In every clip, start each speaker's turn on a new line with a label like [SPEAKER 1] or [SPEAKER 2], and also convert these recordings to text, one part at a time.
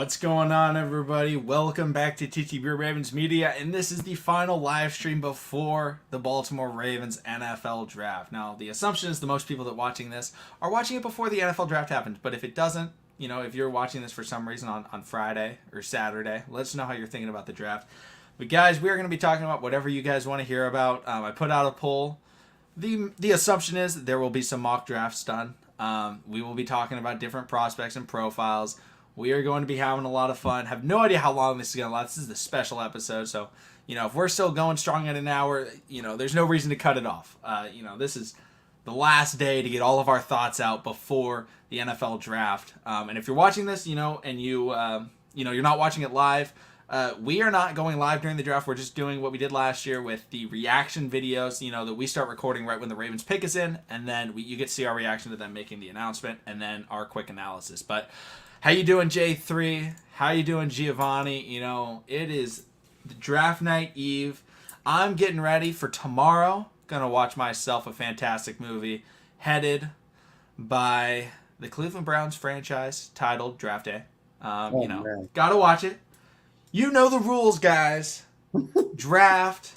[SPEAKER 1] What's going on, everybody? Welcome back to TTB Ravens Media, and this is the final live stream before the Baltimore Ravens NFL Draft. Now, the assumption is the most people that are watching this are watching it before the NFL Draft happens, but if it doesn't, if you're watching this for some reason on Friday or Saturday, let us know how you're thinking about the draft. But guys, we are going to be talking about whatever you guys want to hear about. I put out a poll. The assumption is that there will be some mock drafts done. We will be talking about different prospects and profiles. We are going to be having a lot of fun. Have no idea how long this is going to last. This is the special episode, so if we're still going strong at an hour, there's no reason to cut it off. This is the last day to get all of our thoughts out before the NFL draft. And if you're watching this, and you're not watching it live, we are not going live during the draft. We're just doing what we did last year with the reaction videos, that we start recording right when the Ravens pick us in, and then you get to see our reaction to them making the announcement, and then our quick analysis. But how you doing, J3? How you doing, Giovanni? It is the draft night eve. I'm getting ready for tomorrow. Gonna watch myself a fantastic movie headed by the Cleveland Browns franchise titled Draft Day.
[SPEAKER 2] Man.
[SPEAKER 1] Gotta watch it. You know the rules, guys. Draft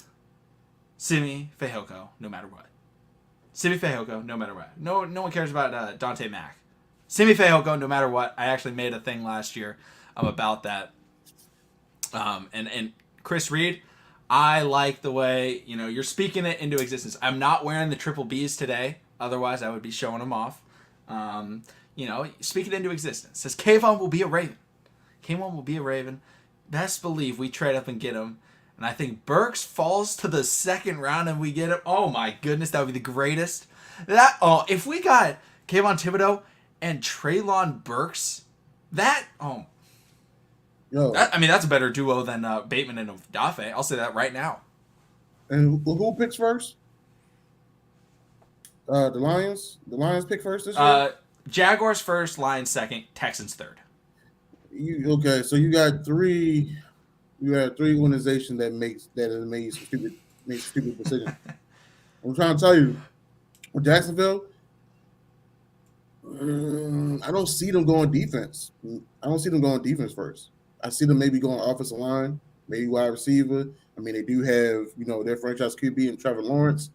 [SPEAKER 1] Simi Fehoko, no matter what. Simi Fehoko, no matter what. No one cares about Dante Mack. Simi Fehoko, no matter what. I actually made a thing last year about that. And Chris Reed, I like the way, you're speaking it into existence. I'm not wearing the triple Bs today. Otherwise, I would be showing them off. Speak it into existence. Says Kayvon will be a Raven. Kayvon will be a Raven. Best believe we trade up and get him. And I think Burks falls to the second round and we get him. Oh my goodness, that would be the greatest. If we got Kayvon Thibodeau and Treylon Burks, that's a better duo than Bateman and Dafe. I'll say that right now.
[SPEAKER 2] And who picks first? The Lions. The Lions pick first this year.
[SPEAKER 1] Jaguars first, Lions second, Texans third.
[SPEAKER 2] So you got three. You have three organizations that have made stupid decisions. I'm trying to tell you, with Jacksonville, I don't see them going defense. I don't see them going defense first. I see them maybe going offensive line, maybe wide receiver. I mean, they do have their franchise QB and Trevor Lawrence.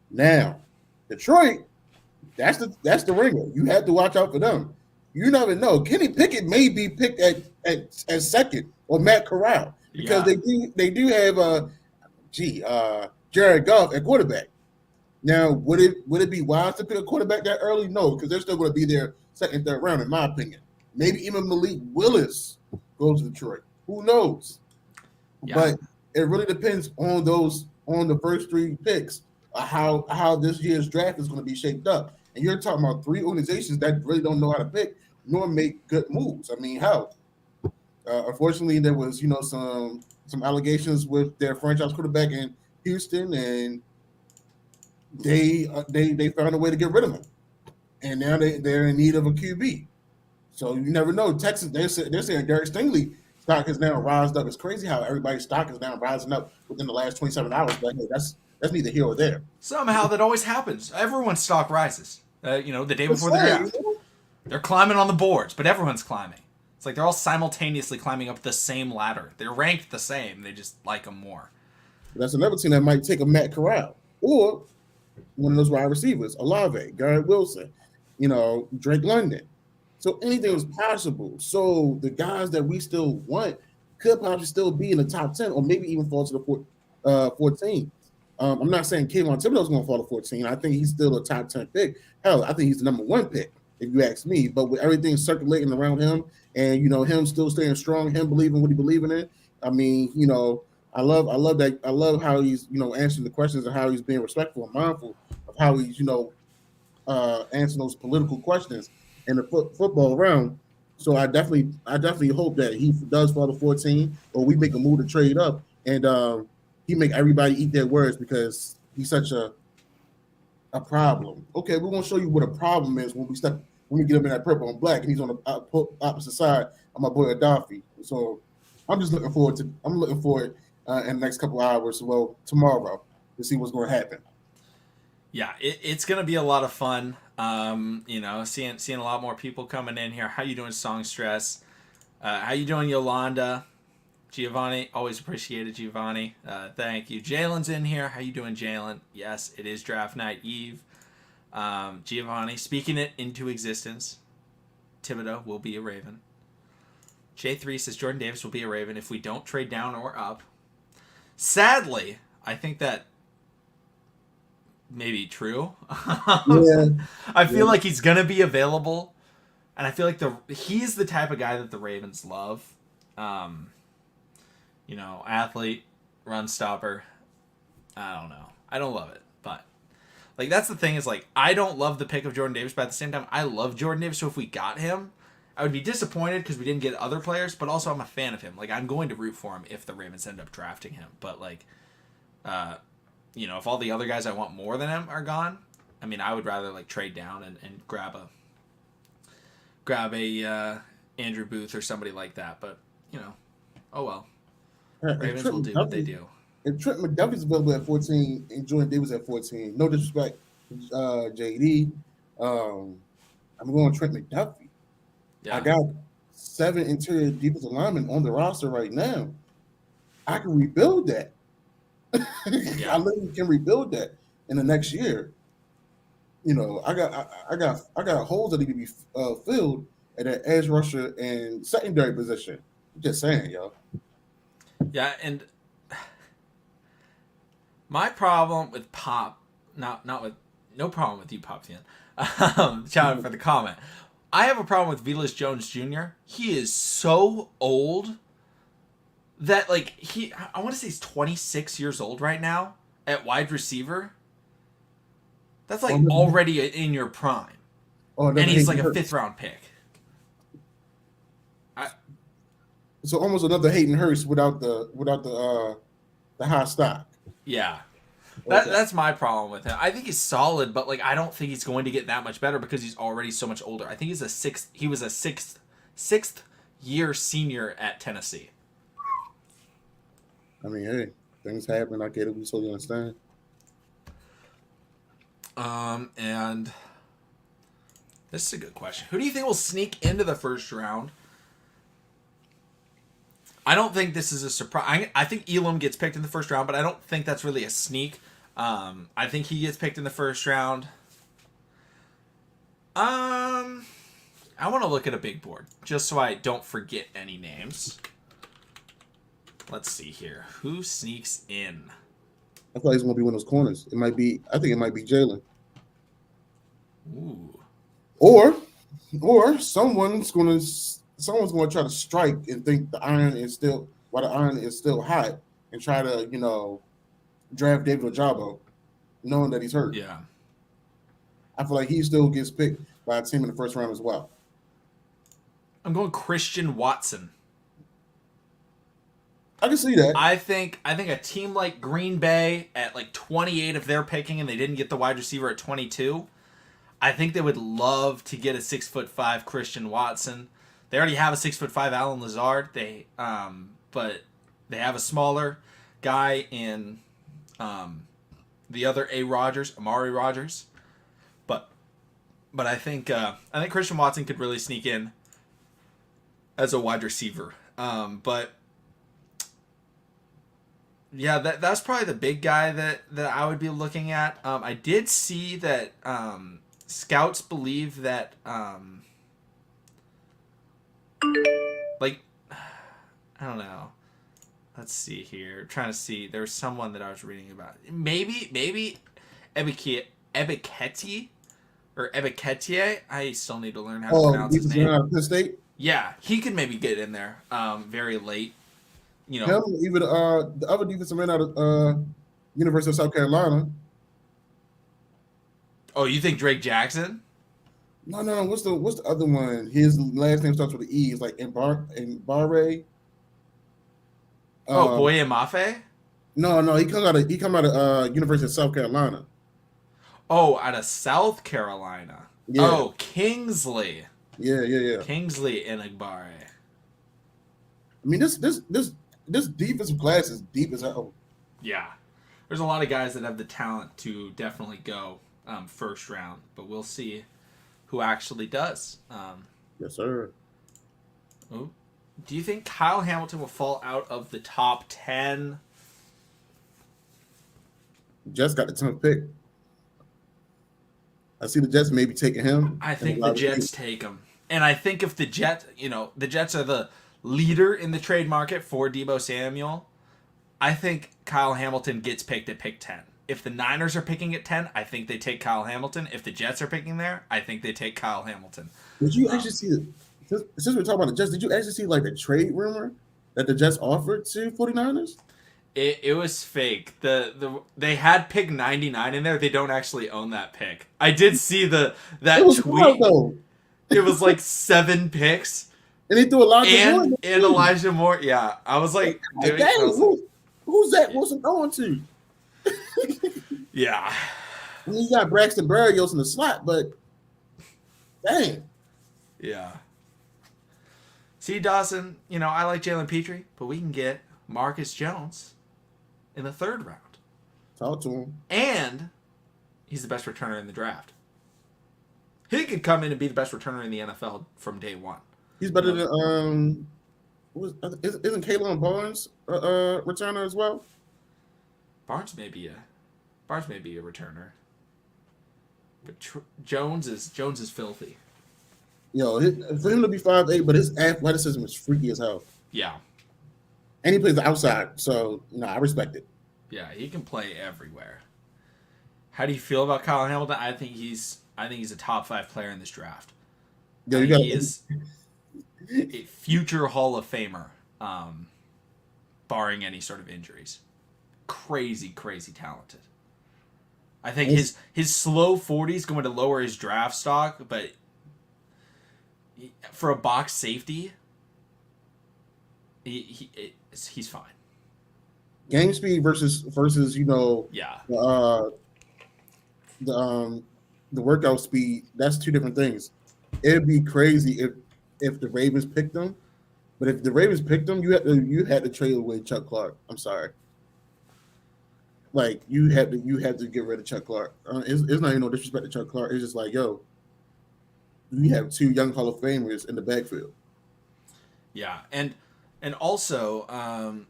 [SPEAKER 2] Now, Detroit, that's the ringer. You have to watch out for them. You never know. Kenny Pickett may be picked at second, or Matt Corral, because they do have Jared Goff at quarterback. Now, would it be wise to pick a quarterback that early? No, because they're still going to be there second, third round, in my opinion. Maybe even Malik Willis goes to Detroit. Who knows? Yeah. But it really depends on the first three picks, how this year's draft is going to be shaped up. And you're talking about three organizations that really don't know how to pick nor make good moves. I mean, how? Unfortunately, there was some allegations with their franchise quarterback in Houston, and they found a way to get rid of him, and now they're in need of a QB. So you never know. Texas, they're saying Derek Stingley stock has now rised up. It's crazy how everybody's stock is now rising up within the last 27 hours. But hey, that's neither here or there.
[SPEAKER 1] Somehow that always happens. Everyone's stock rises. The day before the draft, they're climbing on the boards, but everyone's climbing. It's like they're all simultaneously climbing up the same ladder. They're ranked the same. They just like them more.
[SPEAKER 2] That's another team that might take a Matt Corral or one of those wide receivers, Olave, Garrett Wilson, Drake London. So anything is possible. So the guys that we still want could possibly still be in the top 10 or maybe even fall to the 14. I'm not saying Kayvon Thibodeau is going to fall to 14. I think he's still a top 10 pick. Hell, I think he's the number one pick, if you ask me. But with everything circulating around him and, him still staying strong, him believing what he believing in, I mean, I love that. I love how he's, answering the questions and how he's being respectful and mindful of how he's, answering those political questions in the football round. So I definitely hope that he does fall to 14, or we make a move to trade up and he make everybody eat their words because he's such a problem. Okay, we're gonna show you what a problem is when we get him in that purple and black, and he's on the opposite side of my boy Adafi. So I'm looking forward in the next couple hours, well, tomorrow, to see what's going to happen.
[SPEAKER 1] Yeah, it's going to be a lot of fun. Seeing a lot more people coming in here. How you doing, Songstress? How you doing, Yolanda? Giovanni, always appreciated, Giovanni. Thank you. Jalen's in here. How you doing, Jalen? Yes, it is draft night eve. Giovanni, speaking it into existence. Thibodeau will be a Raven. J3 says Jordan Davis will be a Raven if we don't trade down or up. Sadly, I think that may be true.
[SPEAKER 2] Yeah,
[SPEAKER 1] I feel
[SPEAKER 2] yeah.
[SPEAKER 1] like he's gonna be available, and I feel like he's the type of guy that the Ravens love. Um, athlete, run stopper. I don't know. I don't love it, but like that's the thing is like I don't love the pick of Jordan Davis, but at the same time I love Jordan Davis. So if we got him, I would be disappointed because we didn't get other players, but also I'm a fan of him. Like I'm going to root for him if the Ravens end up drafting him. But like, if all the other guys I want more than him are gone, I mean I would rather like trade down and grab a Andrew Booth or somebody like that. But oh well.
[SPEAKER 2] If
[SPEAKER 1] Ravens will do what they do.
[SPEAKER 2] Trent McDuffie's available at 14 and Jordan Davis at 14, no disrespect, JD. I'm going Trent McDuffie.
[SPEAKER 1] Yeah.
[SPEAKER 2] I got 7 interior defensive linemen on the roster right now. I can rebuild that.
[SPEAKER 1] Yeah.
[SPEAKER 2] I literally can rebuild that in the next year. I got holes that need to be filled at that edge rusher and secondary position. Just saying, y'all.
[SPEAKER 1] Yeah, and my problem with Pop, not with no problem with you, Pop fan. Shout out for the comment. I have a problem with Velus Jones Jr. He is so old that like I want to say he's 26 years old right now at wide receiver. That's like already in your prime. And he's like a 5th round pick.
[SPEAKER 2] So almost another Hayden Hurst without the high stock.
[SPEAKER 1] Yeah. That's my problem with him. I think he's solid, but like I don't think he's going to get that much better because he's already so much older. I think he was a sixth year senior at Tennessee.
[SPEAKER 2] I mean, hey, things happen. I get it. We totally understand.
[SPEAKER 1] And this is a good question. Who do you think will sneak into the first round? I don't think this is a surprise. I think Elam gets picked in the first round, but I don't think that's really a sneak. I think he gets picked in the first round. I want to look at a big board just so I don't forget any names. Let's see here. Who sneaks in?
[SPEAKER 2] I thought he's going to be one of those corners. I think it might be Jalen.
[SPEAKER 1] Ooh.
[SPEAKER 2] Or someone's going to try to strike and think the iron is still hot and try to, draft David Ojabo, knowing that he's hurt.
[SPEAKER 1] Yeah.
[SPEAKER 2] I feel like he still gets picked by a team in the first round as well.
[SPEAKER 1] I'm going Christian Watson.
[SPEAKER 2] I can see that.
[SPEAKER 1] I think a team like Green Bay at like 28 if they're picking and they didn't get the wide receiver at 22, I think they would love to get a 6'5" Christian Watson. They already have a 6'5" Alan Lazard. But they have a smaller guy in the other Amari Rogers. But I think Christian Watson could really sneak in as a wide receiver. But yeah, that's probably the big guy that I would be looking at. I did see that scouts believe that like I don't know. Let's see here. I'm trying to see. There was someone that I was reading about. Maybe Ebiketie or Ebiketie. I still need to learn how to pronounce his name.
[SPEAKER 2] Penn State?
[SPEAKER 1] Yeah, he could maybe get in there very late.
[SPEAKER 2] Him, even the other defensive man out of University of South Carolina.
[SPEAKER 1] Oh, you think Drake Jackson?
[SPEAKER 2] No. What's the other one? His last name starts with an E. It's like Barre.
[SPEAKER 1] Boye Mafe?
[SPEAKER 2] No. He come out of University of South Carolina.
[SPEAKER 1] Oh, out of South Carolina. Yeah. Oh, Kingsley.
[SPEAKER 2] Yeah.
[SPEAKER 1] Kingsley Enagbare.
[SPEAKER 2] I mean, this defensive class is deep as hell.
[SPEAKER 1] Yeah. There's a lot of guys that have the talent to definitely go first round, but we'll see who actually does.
[SPEAKER 2] Yes, sir.
[SPEAKER 1] Oh, Do you think Kyle Hamilton will fall out of the top 10?
[SPEAKER 2] Jets got the 10th pick. I see the Jets maybe taking him.
[SPEAKER 1] I
[SPEAKER 2] And the
[SPEAKER 1] think the
[SPEAKER 2] wide
[SPEAKER 1] Jets
[SPEAKER 2] receiver.
[SPEAKER 1] take him. And I think if the Jets, the Jets are the leader in the trade market for Deebo Samuel, I think Kyle Hamilton gets picked at pick 10. If the Niners are picking at 10, I think they take Kyle Hamilton. If the Jets are picking there, I think they take Kyle Hamilton.
[SPEAKER 2] Did you
[SPEAKER 1] Um,
[SPEAKER 2] actually see the? Since we're talking about the Jets, did you actually see like the trade rumor that the Jets offered to 49ers?
[SPEAKER 1] it was fake. They had pick 99 in there. They don't actually own that pick. I did see
[SPEAKER 2] It
[SPEAKER 1] that
[SPEAKER 2] was wild
[SPEAKER 1] tweet.
[SPEAKER 2] though,
[SPEAKER 1] It was like 7 picks
[SPEAKER 2] and they threw Elijah Moore in
[SPEAKER 1] and
[SPEAKER 2] there too.
[SPEAKER 1] Elijah Moore. Yeah, I was like,
[SPEAKER 2] Like,
[SPEAKER 1] dude, I
[SPEAKER 2] dang,
[SPEAKER 1] was like,
[SPEAKER 2] who's Zach Wilson going to?
[SPEAKER 1] yeah,
[SPEAKER 2] I mean, you got Braxton Berrios in the slot, but dang,
[SPEAKER 1] yeah. See, Dawson, I like Jalen Petrie, but we can get Marcus Jones in the 3rd round.
[SPEAKER 2] talk to him.
[SPEAKER 1] And he's the best returner in the draft. He could come in and be the best returner in the NFL from day one.
[SPEAKER 2] He's better than isn't Kalen Barnes returner as well?
[SPEAKER 1] Barnes may be a returner, but Jones is filthy.
[SPEAKER 2] For him to be 5'8", but his athleticism is freaky as hell.
[SPEAKER 1] Yeah,
[SPEAKER 2] And he plays outside, so I respect it.
[SPEAKER 1] yeah, he can play everywhere. How do you feel about Kyle Hamilton? I think he's a top 5 player in this draft.
[SPEAKER 2] Yo,
[SPEAKER 1] I
[SPEAKER 2] you
[SPEAKER 1] think
[SPEAKER 2] got
[SPEAKER 1] he is a future Hall of Famer, barring any sort of injuries. Crazy, crazy talented. I think his slow 40s going to lower his draft stock, but for a box safety, he's fine.
[SPEAKER 2] game speed versus
[SPEAKER 1] Yeah,
[SPEAKER 2] the the workout speed. That's two different things. It'd be crazy if the Ravens picked them, but if the Ravens picked them, you had to trade away Chuck Clark. I'm sorry. Like you had to get rid of Chuck Clark. It's not even no disrespect to Chuck Clark. It's just like, yo, we have 2 young Hall of Famers in the backfield.
[SPEAKER 1] yeah, and also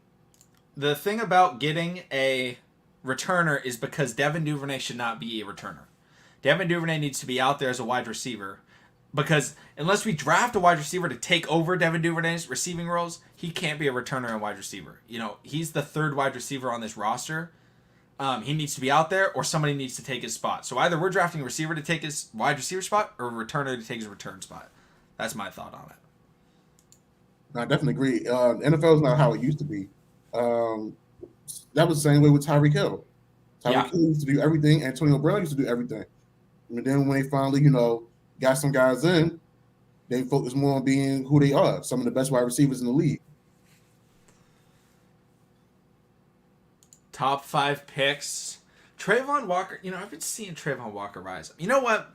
[SPEAKER 1] the thing about getting a returner is because Devin Duvernay should not be a returner. Devin Duvernay needs to be out there as a wide receiver because unless we draft a wide receiver to take over Devin Duvernay's receiving roles, he can't be a returner and wide receiver. He's the 3rd wide receiver on this roster. He needs to be out there or somebody needs to take his spot. So either we're drafting a receiver to take his wide receiver spot or a returner to take his return spot. That's my thought on it.
[SPEAKER 2] I definitely agree. NFL is not how it used to be. That was the same way with Tyreek Hill. Tyreek Hill used to do everything. Antonio Brown used to do everything. And then when they finally, got some guys in, they focus more on being who they are, some of the best wide receivers in the league.
[SPEAKER 1] Top 5 picks. Trayvon Walker. I've been seeing Trayvon Walker rise. You know what?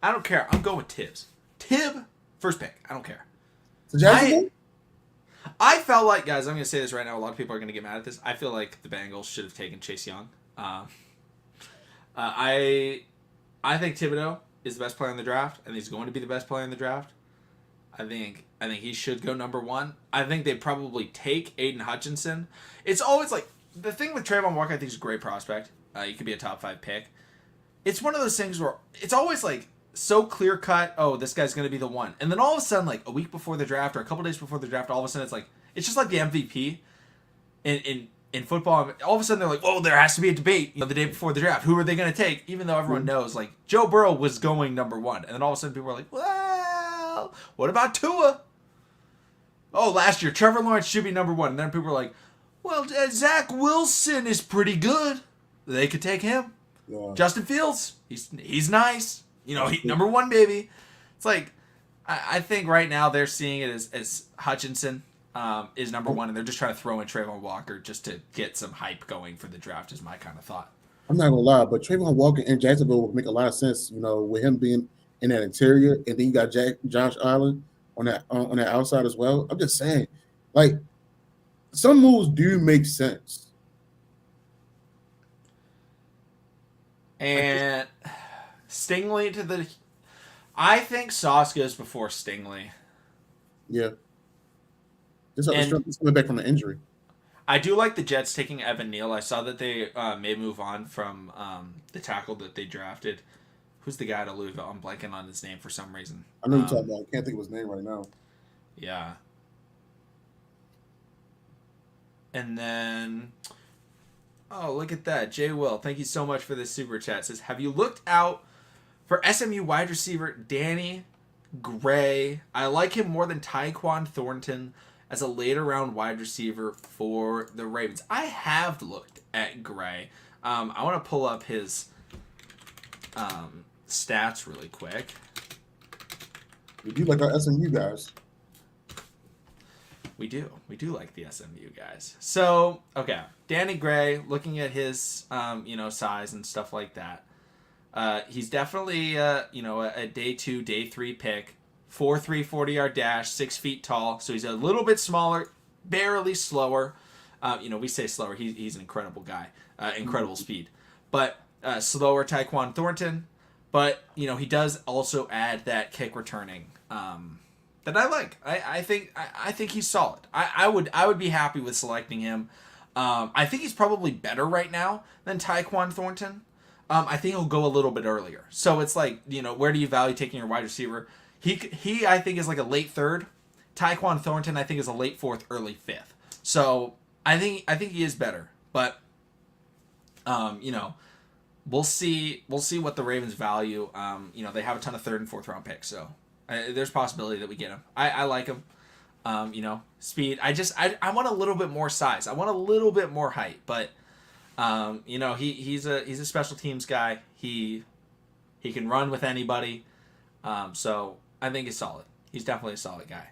[SPEAKER 1] I don't care. I'm going with Tibbs. Tibb, first pick. I don't care.
[SPEAKER 2] So Jacksonville?
[SPEAKER 1] I felt like, guys, I'm going to say this right now. A lot of people are going to get mad at this. I feel like the Bengals should have taken Chase Young. I think Thibodeau is the best player in the draft, and he's going to be the best player in the draft. I think he should go number 1. I think they probably take Aiden Hutchinson. It's always like the thing with Trayvon Walker. I think is a great prospect. He could be a top 5 pick. It's one of those things where it's always like so clear cut. Oh, this guy's going to be the one, and then all of a sudden, like a week before the draft or a couple days before the draft, all of a sudden it's just like the MVP in football. All of a sudden they're like, oh, there has to be a debate. The day before the draft, who are they going to take? Even though everyone knows like Joe Burrow was going number 1, and then all of a sudden people are like, well, what about Tua? Oh, last year Trevor Lawrence should be number 1, and then people are like, well, Zach Wilson is pretty good. They could take him. Yeah. Justin Fields, he's nice. Number 1 baby. It's like I think right now they're seeing it as Hutchinson is number 1, and they're just trying to throw in Trayvon Walker just to get some hype going for the draft. Is my kind of thought.
[SPEAKER 2] I'm not gonna lie, but Trayvon Walker in Jacksonville would make a lot of sense. With him being in that interior, and then you got Josh Allen on that outside as well. I'm just saying, like, some moves do make sense.
[SPEAKER 1] And Stingley I think Sauce goes before Stingley.
[SPEAKER 2] Yeah. This up the
[SPEAKER 1] And
[SPEAKER 2] strength. He's coming back from an injury.
[SPEAKER 1] I do like the Jets taking Evan Neal. I saw that they may move on from the tackle that they drafted. Who's the guy to Louisville? I'm blanking on his name for some reason.
[SPEAKER 2] I know you're talking about. I can't think of his name right now.
[SPEAKER 1] Yeah. And then, oh, look at that. Jay Will, thank you so much for this super chat. Says, have you looked out for SMU wide receiver Danny Gray? I like him more than Tyquan Thornton as a later round wide receiver for the Ravens. I have looked at Gray. I want to pull up his stats really quick.
[SPEAKER 2] We do like our SMU guys.
[SPEAKER 1] We do like the SMU guys. So, okay. Danny Gray, looking at his, size and stuff like that. He's definitely, a day 2, day 3 pick. 4.3 40-yard dash, 6 feet tall. So he's a little bit smaller, barely slower. We say slower. He's an incredible guy. Incredible speed. But slower Tyquan Thornton. But, he does also add that kick returning that I like. I think he's solid. I would be happy with selecting him. I think he's probably better right now than Tyquan Thornton. I think he'll go a little bit earlier. So it's like, where do you value taking your wide receiver? He I think is like a late 3rd. Tyquan Thornton I think is a late 4th, early 5th. So I think he is better. But we'll see what the Ravens value. They have a ton of 3rd and 4th round picks, so there's possibility that we get him. I like him. Speed. I want a little bit more size. I want a little bit more height, but he's a special teams guy. He can run with anybody. So I think he's solid. He's definitely a solid guy.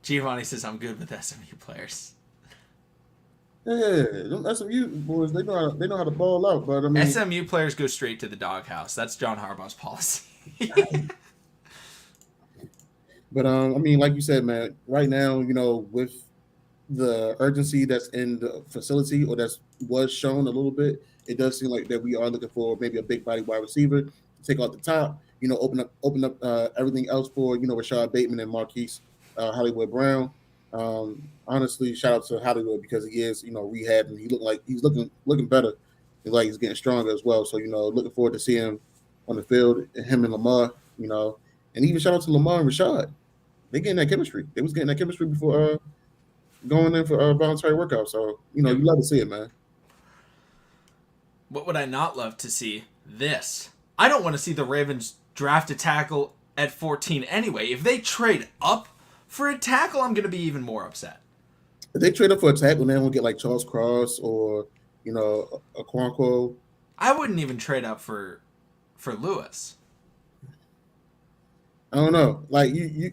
[SPEAKER 1] Giovanni says I'm good with SMU players.
[SPEAKER 2] Yeah, them SMU boys, they know how to ball out. But I mean,
[SPEAKER 1] SMU players go straight to the doghouse. That's John Harbaugh's policy.
[SPEAKER 2] But like you said, man, right now, with the urgency that's in the facility or that's was shown a little bit, it does seem like that we are looking for maybe a big body wide receiver to take off the top, open up everything else for, Rashad Bateman and Marquise Hollywood Brown. Honestly, shout out to Hollywood because he is, rehab and he's looking better. Like he's getting stronger as well. So, looking forward to seeing him on the field, him and Lamar, and even shout out to Lamar and Rashad. They getting that chemistry. They was getting that chemistry before going in for a voluntary workout. So, you love to see it, man.
[SPEAKER 1] What would I not love to see? This. I don't want to see the Ravens draft a tackle at 14 anyway. If they trade up for a tackle, I'm going to be even more upset.
[SPEAKER 2] If they trade up for a tackle, then we'll get like Charles Cross or, a Quanquo.
[SPEAKER 1] I wouldn't even trade up for Lewis.
[SPEAKER 2] I don't know. Like you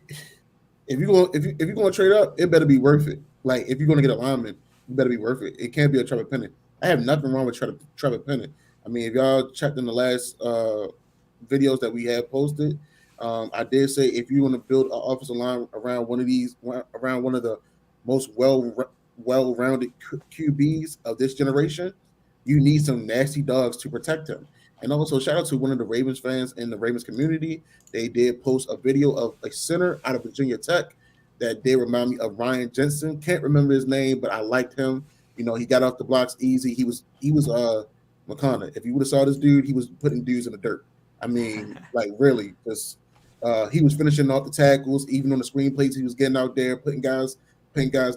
[SPEAKER 2] if you're going to trade up, it better be worth it. Like if you're going to get a lineman, it better be worth it. It can't be a Trevor Penning. I have nothing wrong with Trevor Penning. I mean, if y'all checked in the last videos that we have posted, I did say if you want to build an offensive line around one of the most well-rounded QBs of this generation, you need some nasty dogs to protect him. And also, shout out to one of the Ravens fans in the Ravens community. They did post a video of a center out of Virginia Tech that did remind me of Ryan Jensen. Can't remember his name, but I liked him. He got off the blocks easy. He was McConnell. If you would have saw this dude, he was putting dudes in the dirt. I mean, like really, just he was finishing off the tackles, even on the screen plays. He was getting out there, putting guys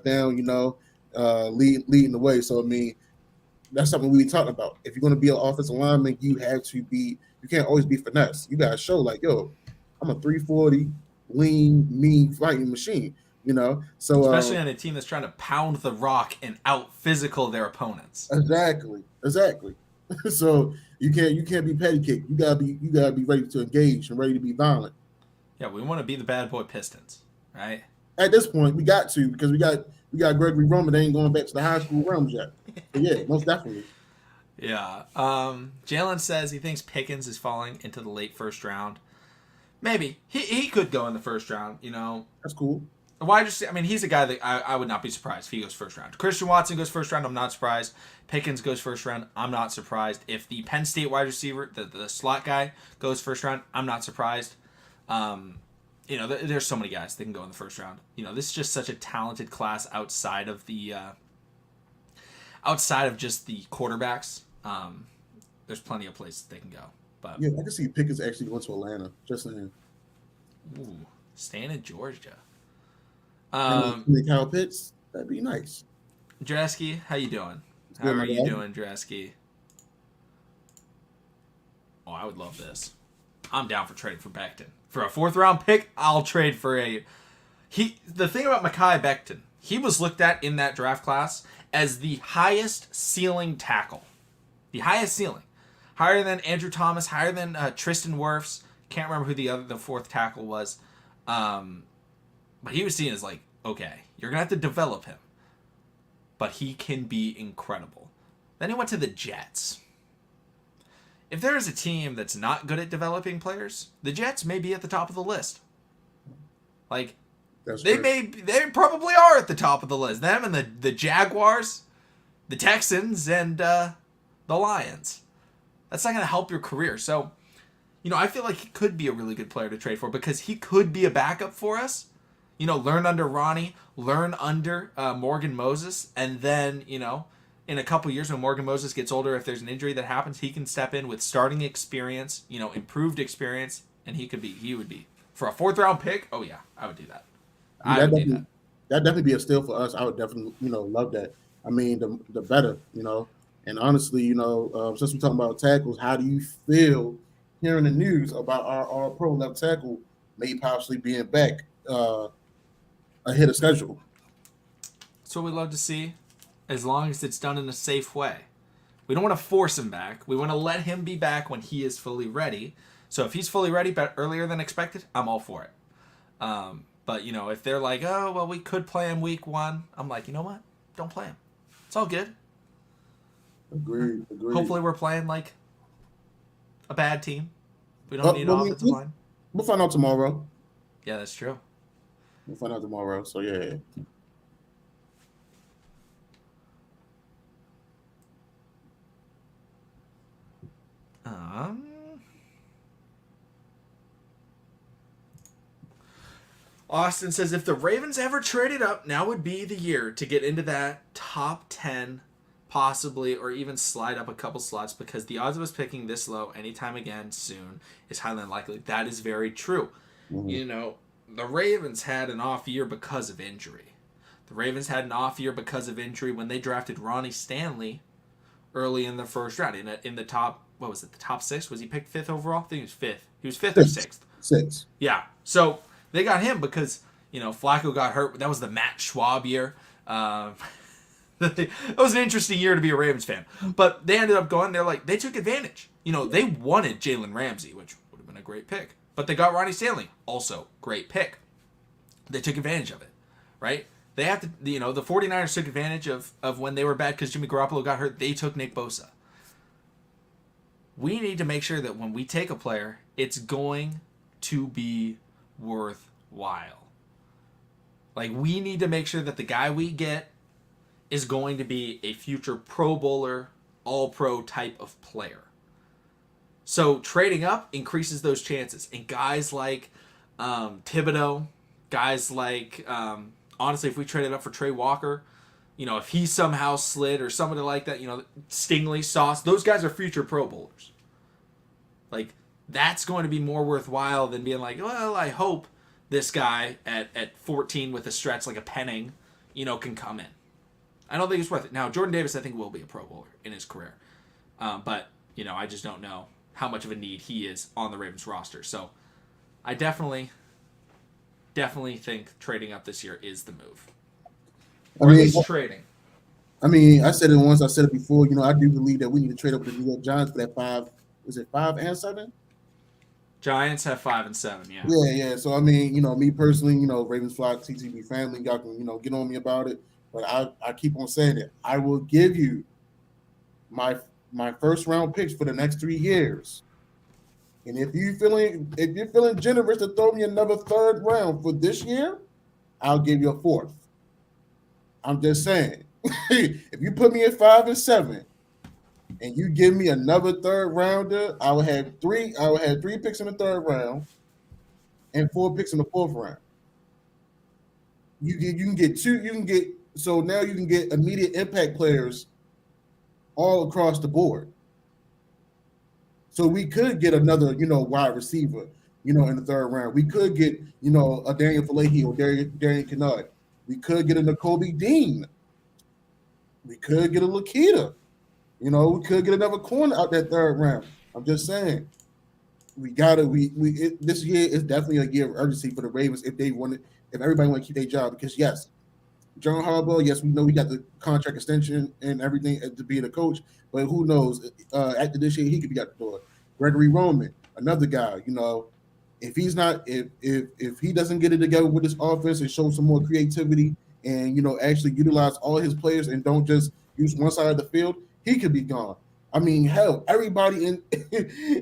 [SPEAKER 2] down. Leading the way. So I mean, that's something we talked about. If you're going to be an offensive lineman, you can't always be finesse. You got to show like, yo, I'm a 340 lean, mean fighting machine. So
[SPEAKER 1] especially on a team that's trying to pound the rock and out physical their opponents.
[SPEAKER 2] Exactly. So you can't be petty kick. You gotta be ready to engage and ready to be violent.
[SPEAKER 1] Yeah, we want to be the bad boy Pistons, right?
[SPEAKER 2] At this point, we got to because we got Gregory Roman. They ain't going back to the high school realms yet. But yeah, most definitely.
[SPEAKER 1] Yeah. Jalen says he thinks Pickens is falling into the late first round. Maybe he could go in the first round.
[SPEAKER 2] That's cool.
[SPEAKER 1] Why just? I mean, he's a guy that I would not be surprised if he goes first round. Christian Watson goes first round. I'm not surprised. Pickens goes first round. I'm not surprised. If the Penn State wide receiver, the slot guy, goes first round, I'm not surprised. there's so many guys that can go in the first round. This is just such a talented class outside of just the quarterbacks. There's plenty of places they can go. But
[SPEAKER 2] yeah, I can see Pickens actually going to Atlanta. Just saying.
[SPEAKER 1] Ooh, staying in Georgia.
[SPEAKER 2] Kyle Pitts, that'd be nice.
[SPEAKER 1] Dresky, how you doing? How
[SPEAKER 2] Good,
[SPEAKER 1] are
[SPEAKER 2] my
[SPEAKER 1] you
[SPEAKER 2] guy.
[SPEAKER 1] doing, Dresky? Oh, I would love this. I'm down for trading for Becton. For a 4th round pick, I'll trade for the thing about Mekhi Becton, he was looked at in that draft class as the highest ceiling tackle. The highest ceiling. Higher than Andrew Thomas, higher than Tristan Wirfs. Can't remember who the 4th tackle was. But he was seen as like, okay, you're going to have to develop him. But he can be incredible. Then he went to the Jets. If there is a team that's not good at developing players, the Jets may be at the top of the list. Like, they probably are at the top of the list. Them and the Jaguars, the Texans, and the Lions. That's not going to help your career. So, I feel like he could be a really good player to trade for because he could be a backup for us. Learn under Ronnie, learn under Morgan Moses, and then, in a couple years when Morgan Moses gets older, if there's an injury that happens, he can step in with starting experience, improved experience, and he would be. For a 4th round pick, oh yeah, I would do that.
[SPEAKER 2] That'd definitely be a steal for us. I would definitely, love that. I mean, the better, And honestly, since we're talking about tackles, how do you feel hearing the news about our pro left tackle may possibly being back ahead of schedule?
[SPEAKER 1] That's what we love to see, as long as it's done in a safe way. We don't want to force him back. We want to let him be back when he is fully ready. So if he's fully ready but earlier than expected, I'm all for it. But, if they're like, oh, well, we could play him week 1, I'm like, you know what? Don't play him. It's all good.
[SPEAKER 2] Agreed.
[SPEAKER 1] Hopefully we're playing like a bad team. We don't need an offensive line.
[SPEAKER 2] We'll find out tomorrow.
[SPEAKER 1] Yeah, that's true.
[SPEAKER 2] We'll find out tomorrow. So, yeah.
[SPEAKER 1] Austin says, if the Ravens ever traded up, now would be the year to get into that top 10, possibly, or even slide up a couple slots, because the odds of us picking this low anytime again soon is highly unlikely. That is very true. Mm-hmm. The Ravens had an off year because of injury. The Ravens had an off year because of injury when they drafted Ronnie Stanley early in the first round. In the top, what was it, the top 6? Was he picked 5th overall? I think he was 5th. He was 5th or 6th?
[SPEAKER 2] 6th.
[SPEAKER 1] Yeah. So they got him because, Flacco got hurt. That was the Matt Schwab year. It was an interesting year to be a Ravens fan. But they ended up going, they took advantage. They wanted Jalen Ramsey, which would have been a great pick. But they got Ronnie Stanley, also great pick. They took advantage of it, right? They have to, the 49ers took advantage of when they were bad because Jimmy Garoppolo got hurt. They took Nick Bosa. We need to make sure that when we take a player, it's going to be worthwhile. Like, we need to make sure that the guy we get is going to be a future Pro Bowler, All-Pro type of player. So trading up increases those chances. And guys like Thibodeau, guys like, honestly, if we traded up for Trey Walker, if he somehow slid or somebody like that, Stingley, Sauce, those guys are future Pro Bowlers. Like, that's going to be more worthwhile than being like, well, I hope this guy at 14 with a stretch like a Penning, can come in. I don't think it's worth it. Now, Jordan Davis, I think, will be a Pro Bowler in his career. But, I just don't know how much of a need he is on the Ravens roster. So, I definitely think trading up this year is the move. Or at least trading.
[SPEAKER 2] I mean, I said it once, I said it before. I do believe that we need to trade up with the New York Giants for that 5. Is it 5 and 7?
[SPEAKER 1] Giants have 5 and 7, yeah.
[SPEAKER 2] Yeah. So, I mean, me personally, Ravens Flock, TTB family, y'all can, get on me about it. But I keep on saying it. I will give you my 1st round picks for the next 3 years. And if you're feeling generous to throw me another 3rd round for this year, I'll give you a 4th. I'm just saying. If you put me at 5 and 7 and you give me another 3rd rounder, I will have 3 picks in the 3rd round. and 4 picks in the 4th round. You can get two. You can get so now you can get immediate impact players all across the board. So we could get another, wide receiver, in the 3rd round. We could get, a Daniel Falahi or Darian Kennard. We could get a N'Kobe Dean. We could get a Lakita. We could get another corner out that 3rd round. I'm just saying, this year is definitely a year of urgency for the Ravens if everybody want to keep their job, because yes, John Harbaugh, yes, we know we got the contract extension and everything to be the coach, but who knows? After this year, he could be out the door. Gregory Roman, another guy, if he's not, if he doesn't get it together with his offense and show some more creativity and actually utilize all his players and don't just use one side of the field, he could be gone. I mean, hell, everybody in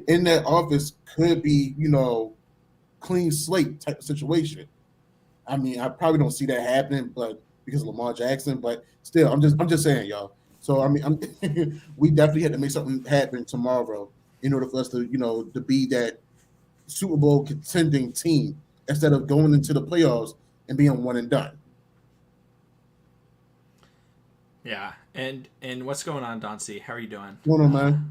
[SPEAKER 2] in that office could be, clean slate type of situation. I mean, I probably don't see that happening, but because of Lamar Jackson, but still, I'm just saying, y'all. So I mean, we definitely had to make something happen tomorrow in order for us to, to be that Super Bowl contending team instead of going into the playoffs and being one and done.
[SPEAKER 1] Yeah, and what's going on, Don C? How are you doing?
[SPEAKER 2] What's going on, man?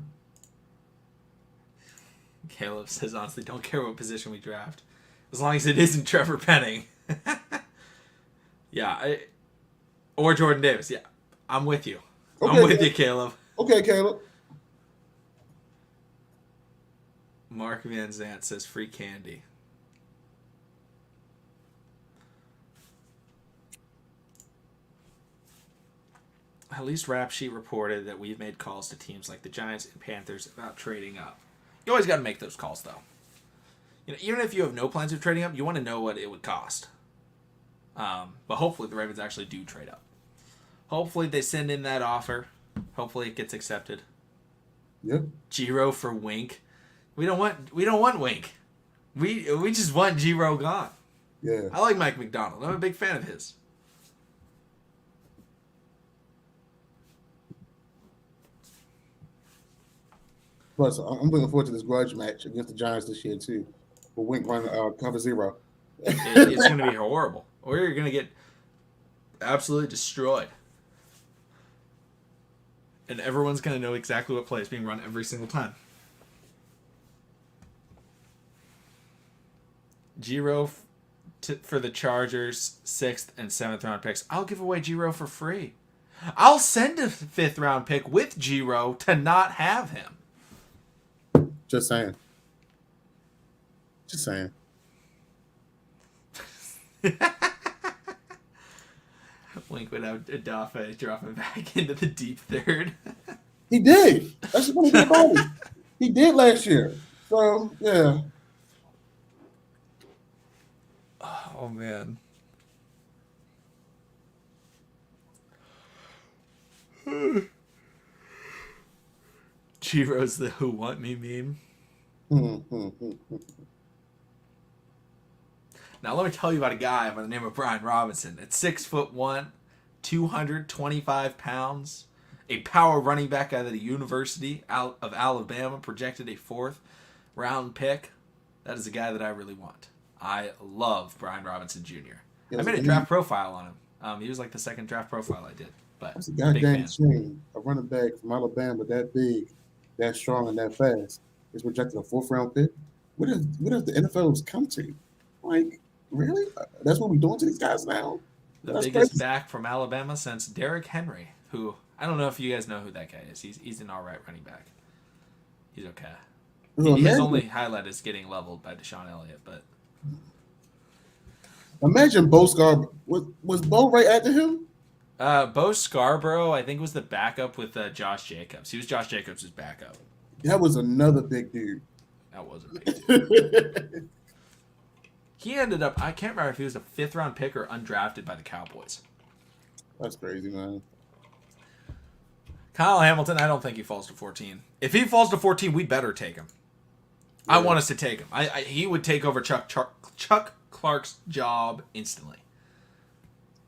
[SPEAKER 1] Caleb says, honestly, don't care what position we draft, as long as it isn't Trevor Penning. Yeah, or Jordan Davis. Yeah, I'm with you. Okay, I'm with you, Caleb.
[SPEAKER 2] Okay, Caleb.
[SPEAKER 1] Mark Van Zant says free candy. At least Rap Sheet reported that we've made calls to teams like the Giants and Panthers about trading up. You always got to make those calls, though. Even if you have no plans of trading up, you want to know what it would cost. But hopefully the Ravens actually do trade up. Hopefully they send in that offer. Hopefully it gets accepted.
[SPEAKER 2] Yep.
[SPEAKER 1] Giro for Wink. We don't want Wink. We just want Giro gone.
[SPEAKER 2] Yeah.
[SPEAKER 1] I like Mike McDonald. I'm a big fan of his.
[SPEAKER 2] Plus, I'm looking forward to this grudge match against the Giants this year too. With Wink running cover 0.
[SPEAKER 1] It's going to be horrible. Or you're going to get absolutely destroyed. And everyone's going to know exactly what play is being run every single time. Giro for the Chargers, 6th and 7th round picks. I'll give away Giro for free. I'll send a 5th round pick with Giro to not have him.
[SPEAKER 2] Just saying. Just saying.
[SPEAKER 1] Wink without Adafe dropping back into the deep 3rd.
[SPEAKER 2] He did. That's the funny thing about it. He did last year. So, yeah.
[SPEAKER 1] Oh, man. Giro's the who want me meme. Now let me tell you about a guy by the name of Brian Robinson. At 6'1", 225 pounds, a power running back out of the University of Alabama, projected a 4th round pick. That is a guy that I really want. I love Brian Robinson Jr. I made a draft profile on him. He was like the 2nd draft profile I did. But
[SPEAKER 2] that's a goddamn shame. A running back from Alabama that big, that strong, and that fast is projected a 4th round pick. What have the NFL's come to? Like, really? That's what we're doing to these guys now?
[SPEAKER 1] The biggest back from Alabama since Derrick Henry, who I don't know if you guys know who that guy is. He's an all right running back. He's okay. His only highlight is getting leveled by Deshaun Elliott, but
[SPEAKER 2] imagine Bo Scarborough. Was Bo right after him?
[SPEAKER 1] Bo Scarborough, I think, was the backup with Josh Jacobs. He was Josh Jacobs' backup.
[SPEAKER 2] That was another big dude.
[SPEAKER 1] That was a big dude. He ended up, I can't remember if he was a 5th round pick or undrafted by the Cowboys.
[SPEAKER 2] That's crazy, man.
[SPEAKER 1] Kyle Hamilton, I don't think he falls to 14. If he falls to 14, we better take him. Yeah. I want us to take him. He would take over Chuck Clark's job instantly.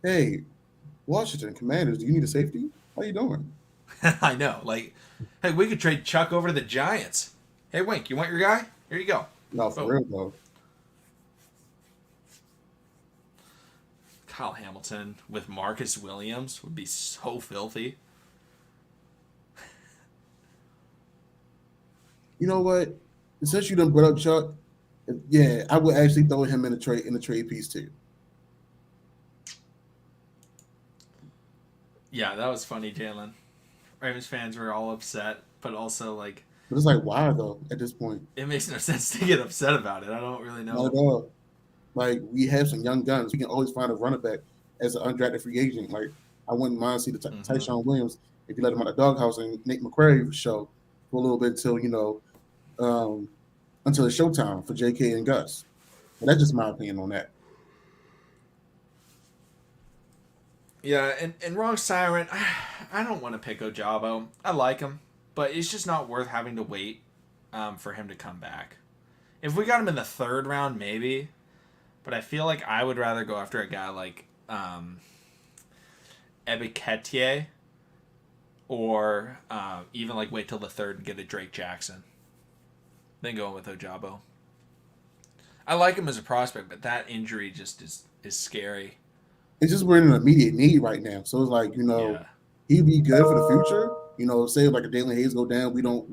[SPEAKER 2] Hey, Washington Commanders, do you need a safety? How you doing?
[SPEAKER 1] I know. Like, hey, we could trade Chuck over to the Giants. Hey, Wink, you want your guy? Here you go.
[SPEAKER 2] No, for real, though.
[SPEAKER 1] Kyle Hamilton with Marcus Williams would be so filthy.
[SPEAKER 2] You know what? Since you done brought up Chuck, yeah, I would actually throw him in the trade piece too.
[SPEAKER 1] Yeah, that was funny, Jalen. Ravens fans were all upset, but also like
[SPEAKER 2] But it's like, why though? At this point,
[SPEAKER 1] it makes no sense to get upset about it. I don't really
[SPEAKER 2] not at
[SPEAKER 1] know.
[SPEAKER 2] all. Like we have some young guns. We can always find a running back as an undrafted free agent. Like I wouldn't mind see the
[SPEAKER 1] Mm-hmm.
[SPEAKER 2] Tyshawn Williams if you let him out of the doghouse and Nate McCrary show for a little bit until until it's showtime for J.K. and Gus. But that's just my opinion on that.
[SPEAKER 1] Yeah, and Wrong Siren, I don't want to pick Ojabo. I like him, but it's just not worth having to wait for him to come back. If we got him in the third round, maybe. But I feel like I would rather go after a guy like Ebiketie or even like wait till the third and get a Drake Jackson. Then going with Ojabo. I like him as a prospect, but that injury just is scary.
[SPEAKER 2] It's just we're in an immediate need right now. So it's like,
[SPEAKER 1] Yeah.
[SPEAKER 2] he'd be good for the future. Say like a Dalen Hayes go down, we don't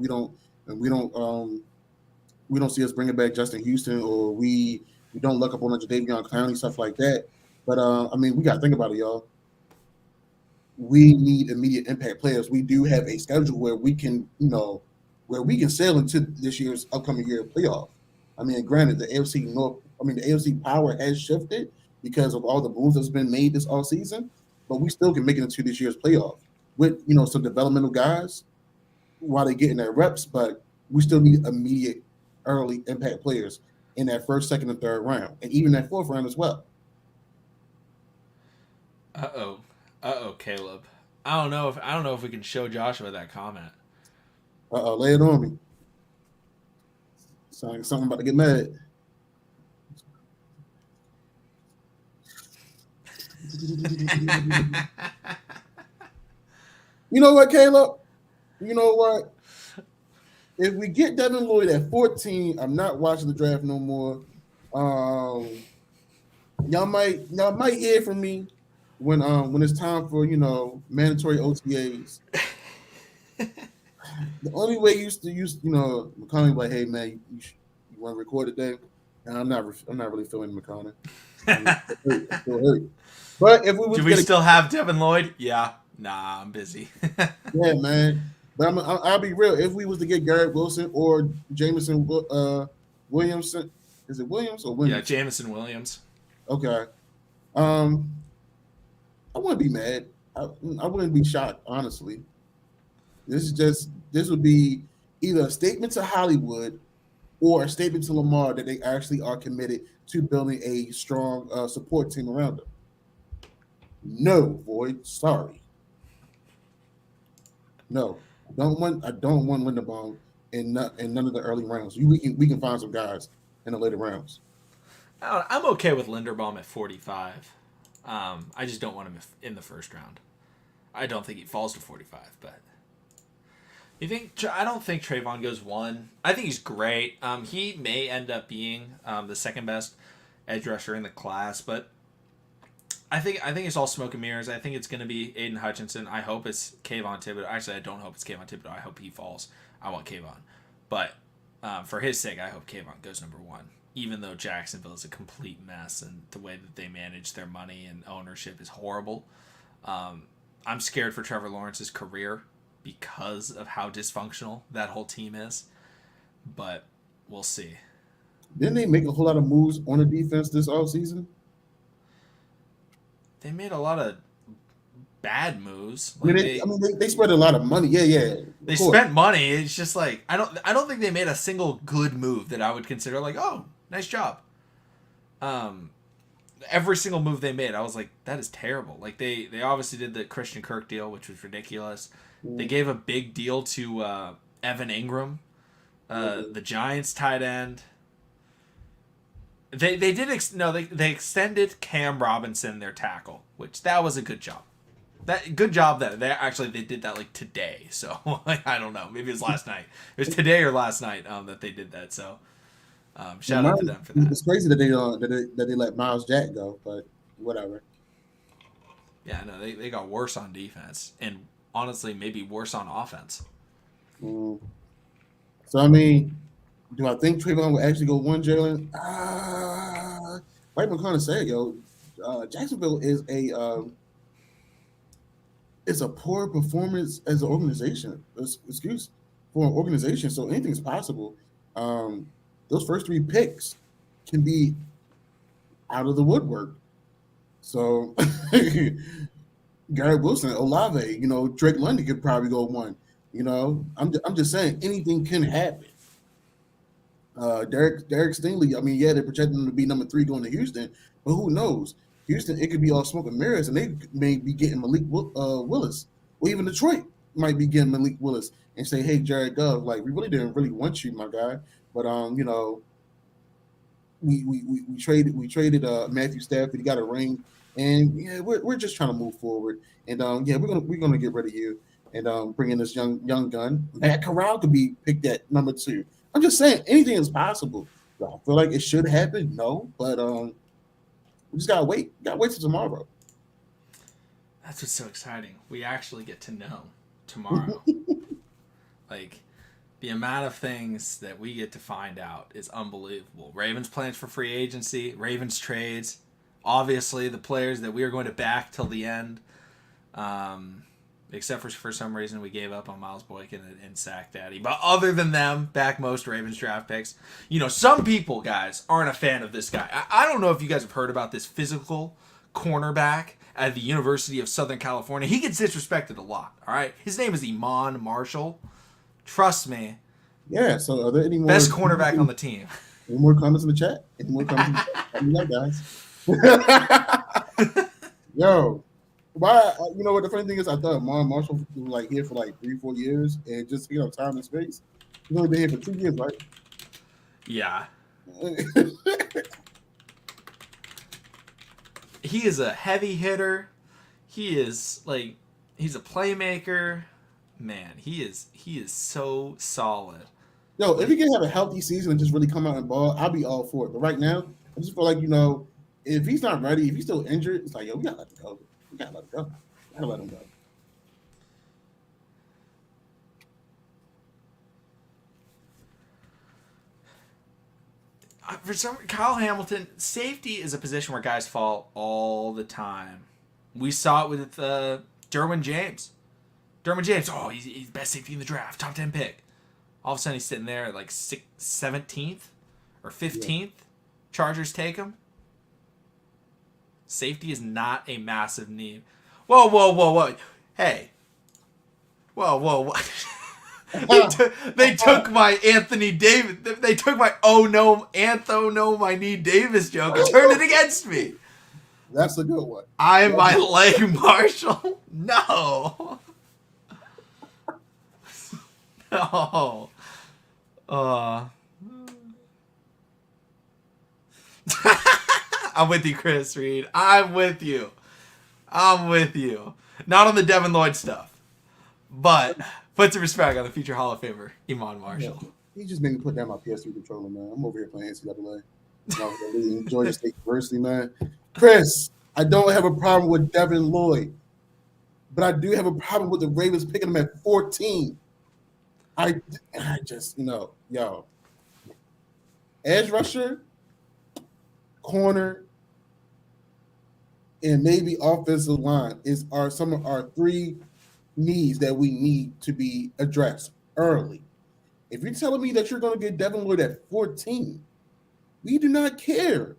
[SPEAKER 2] see us bringing back Justin Houston, or we don't look up on Jadavion Clowney, stuff like that. But we got to think about it, y'all. We need immediate impact players. We do have a schedule where we can, sail into this year's upcoming year playoff. Granted, the AFC power has shifted because of all the moves that's been made this all season, but we still can make it into this year's playoff with some developmental guys while they're getting their reps, but we still need immediate early impact players in that first, second, and third round, and even that fourth round as well.
[SPEAKER 1] Caleb. I don't know if we can show Joshua that comment.
[SPEAKER 2] Lay it on me. Sounds like something about to get mad. You know what, Caleb? You know what? If we get Devin Lloyd at 14, I'm not watching the draft no more. Y'all might hear from me when it's time for mandatory OTAs. The only way you McConnell like, hey man, you want to record today? And I'm not really feeling McConnell. I'm still hurt. But if we
[SPEAKER 1] do we still have Devin Lloyd? Yeah. Nah, I'm busy.
[SPEAKER 2] Yeah, man. But I'll be real. If we was to get Garrett Wilson or Jameson Williamson, is it Williams or Williams?
[SPEAKER 1] Yeah, Jameson Williams.
[SPEAKER 2] Okay. I wouldn't be mad. I wouldn't be shocked, honestly. This would be either a statement to Hollywood or a statement to Lamar that they actually are committed to building a strong support team around them. No, Void. Sorry. No. I don't want Linderbaum in none of the early rounds. We can find some guys in the later rounds.
[SPEAKER 1] I'm okay with Linderbaum at 45. I just don't want him in the first round. I don't think he falls to 45, but I don't think Trayvon goes 1. I think he's great. He may end up being the second best edge rusher in the class, but I think it's all smoke and mirrors. I think it's going to be Aiden Hutchinson. I hope it's Kayvon Thibodeau. Actually, I don't hope it's Kayvon Thibodeau. I hope he falls. I want Kayvon. But for his sake, I hope Kayvon goes number 1. Even though Jacksonville is a complete mess and the way that they manage their money and ownership is horrible. I'm scared for Trevor Lawrence's career because of how dysfunctional that whole team is. But we'll see.
[SPEAKER 2] Didn't they make a whole lot of moves on the defense this offseason?
[SPEAKER 1] They made a lot of bad moves.
[SPEAKER 2] They spent a lot of money. Yeah.
[SPEAKER 1] They spent money. It's just like I don't think they made a single good move that I would consider like, oh, nice job. Every single move they made, I was like, that is terrible. Like they obviously did the Christian Kirk deal, which was ridiculous. They gave a big deal to Evan Ingram, the Giants tight end. They extended Cam Robinson, their tackle, which that was a good job. Good job that they did that like today. So I don't know, maybe it was last night. It was today or last night that they did that. So shout out to them for that.
[SPEAKER 2] It's crazy that they let Miles Jack go, but whatever.
[SPEAKER 1] Yeah, no, they got worse on defense, and honestly, maybe worse on offense.
[SPEAKER 2] Mm. So I mean, do I think Trayvon will actually go one Jalen? Like McConnell said, Jacksonville is a poor performance as an organization. Excuse for an organization. So anything is possible. Um, those first three picks can be out of the woodwork. So Garrett Wilson, Olave, Drake London could probably go one. I'm just saying anything can happen. Derek Stingley, I mean, yeah, they're projecting him to be number 3 going to Houston, but who knows? Houston, it could be all smoke and mirrors, and they may be getting Malik Willis, or even Detroit might be getting Malik Willis and say, "Hey, Jared Goff, like we really didn't really want you, my guy, but we traded Matthew Stafford. He got a ring, and yeah, we're just trying to move forward, and yeah, we're gonna get rid of you and bring in this young gun. Matt Corral could be picked at number 2. I'm just saying anything is possible. Do I feel like it should happen? No, but we just gotta wait. Gotta wait till tomorrow.
[SPEAKER 1] That's what's so exciting. We actually get to know tomorrow. Like, the amount of things that we get to find out is unbelievable. Ravens plans for free agency, Ravens trades, obviously the players that we are going to back till the end. Except for some reason we gave up on Miles Boykin and Sack Daddy. But other than them, back most Ravens draft picks. Some people, guys, aren't a fan of this guy. I don't know if you guys have heard about this physical cornerback at the University of Southern California. He gets disrespected a lot, all right? His name is Iman Marshall. Trust me.
[SPEAKER 2] Yeah, so are there any more
[SPEAKER 1] best cornerback on the team?
[SPEAKER 2] Any more comments in the chat? Any more comments in the chat? Guys. Yo. Why? You know what the funny thing is? I thought Iman Marshall was like here for like 3-4 years, and just time and space. He's only been here for 2 years, right?
[SPEAKER 1] Yeah. He is a heavy hitter. He is he's a playmaker. Man, he is so solid.
[SPEAKER 2] Yo, if he can have a healthy season and just really come out and ball, I'll be all for it. But right now, I just feel like if he's not ready, if he's still injured, it's like we gotta let him go. We gotta let him go. Gotta let him go.
[SPEAKER 1] For some, Kyle Hamilton, safety is a position where guys fall all the time. We saw it with Derwin James. Derwin James, he's best safety in the draft, top 10 pick. All of a sudden he's sitting there at 17th or 15th. Yeah. Chargers take him. Safety is not a massive need. Whoa. Hey. Whoa. They took my Anthony Davis. They took my my knee Davis joke and turned it against me.
[SPEAKER 2] That's a good one.
[SPEAKER 1] I'm my leg Marshall. No. No. I'm with you, Chris Reed. I'm with you. Not on the Devin Lloyd stuff, but put some respect on the future Hall of Famer, Iman Marshall.
[SPEAKER 2] Yeah, he just made me put down my PS3 controller, man. I'm over here playing NCAA. Georgia State University, man. Chris, I don't have a problem with Devin Lloyd, but I do have a problem with the Ravens picking him at 14. I just, edge rusher, corner, and maybe offensive line are some of our 3 needs that we need to be addressed early. If you're telling me that you're going to get Devin Lloyd at 14, we do not care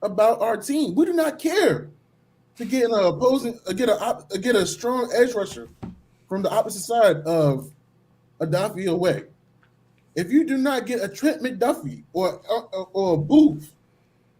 [SPEAKER 2] about our team. We do not care to get get a strong edge rusher from the opposite side of Adafi away. If you do not get a Trent McDuffie or a Booth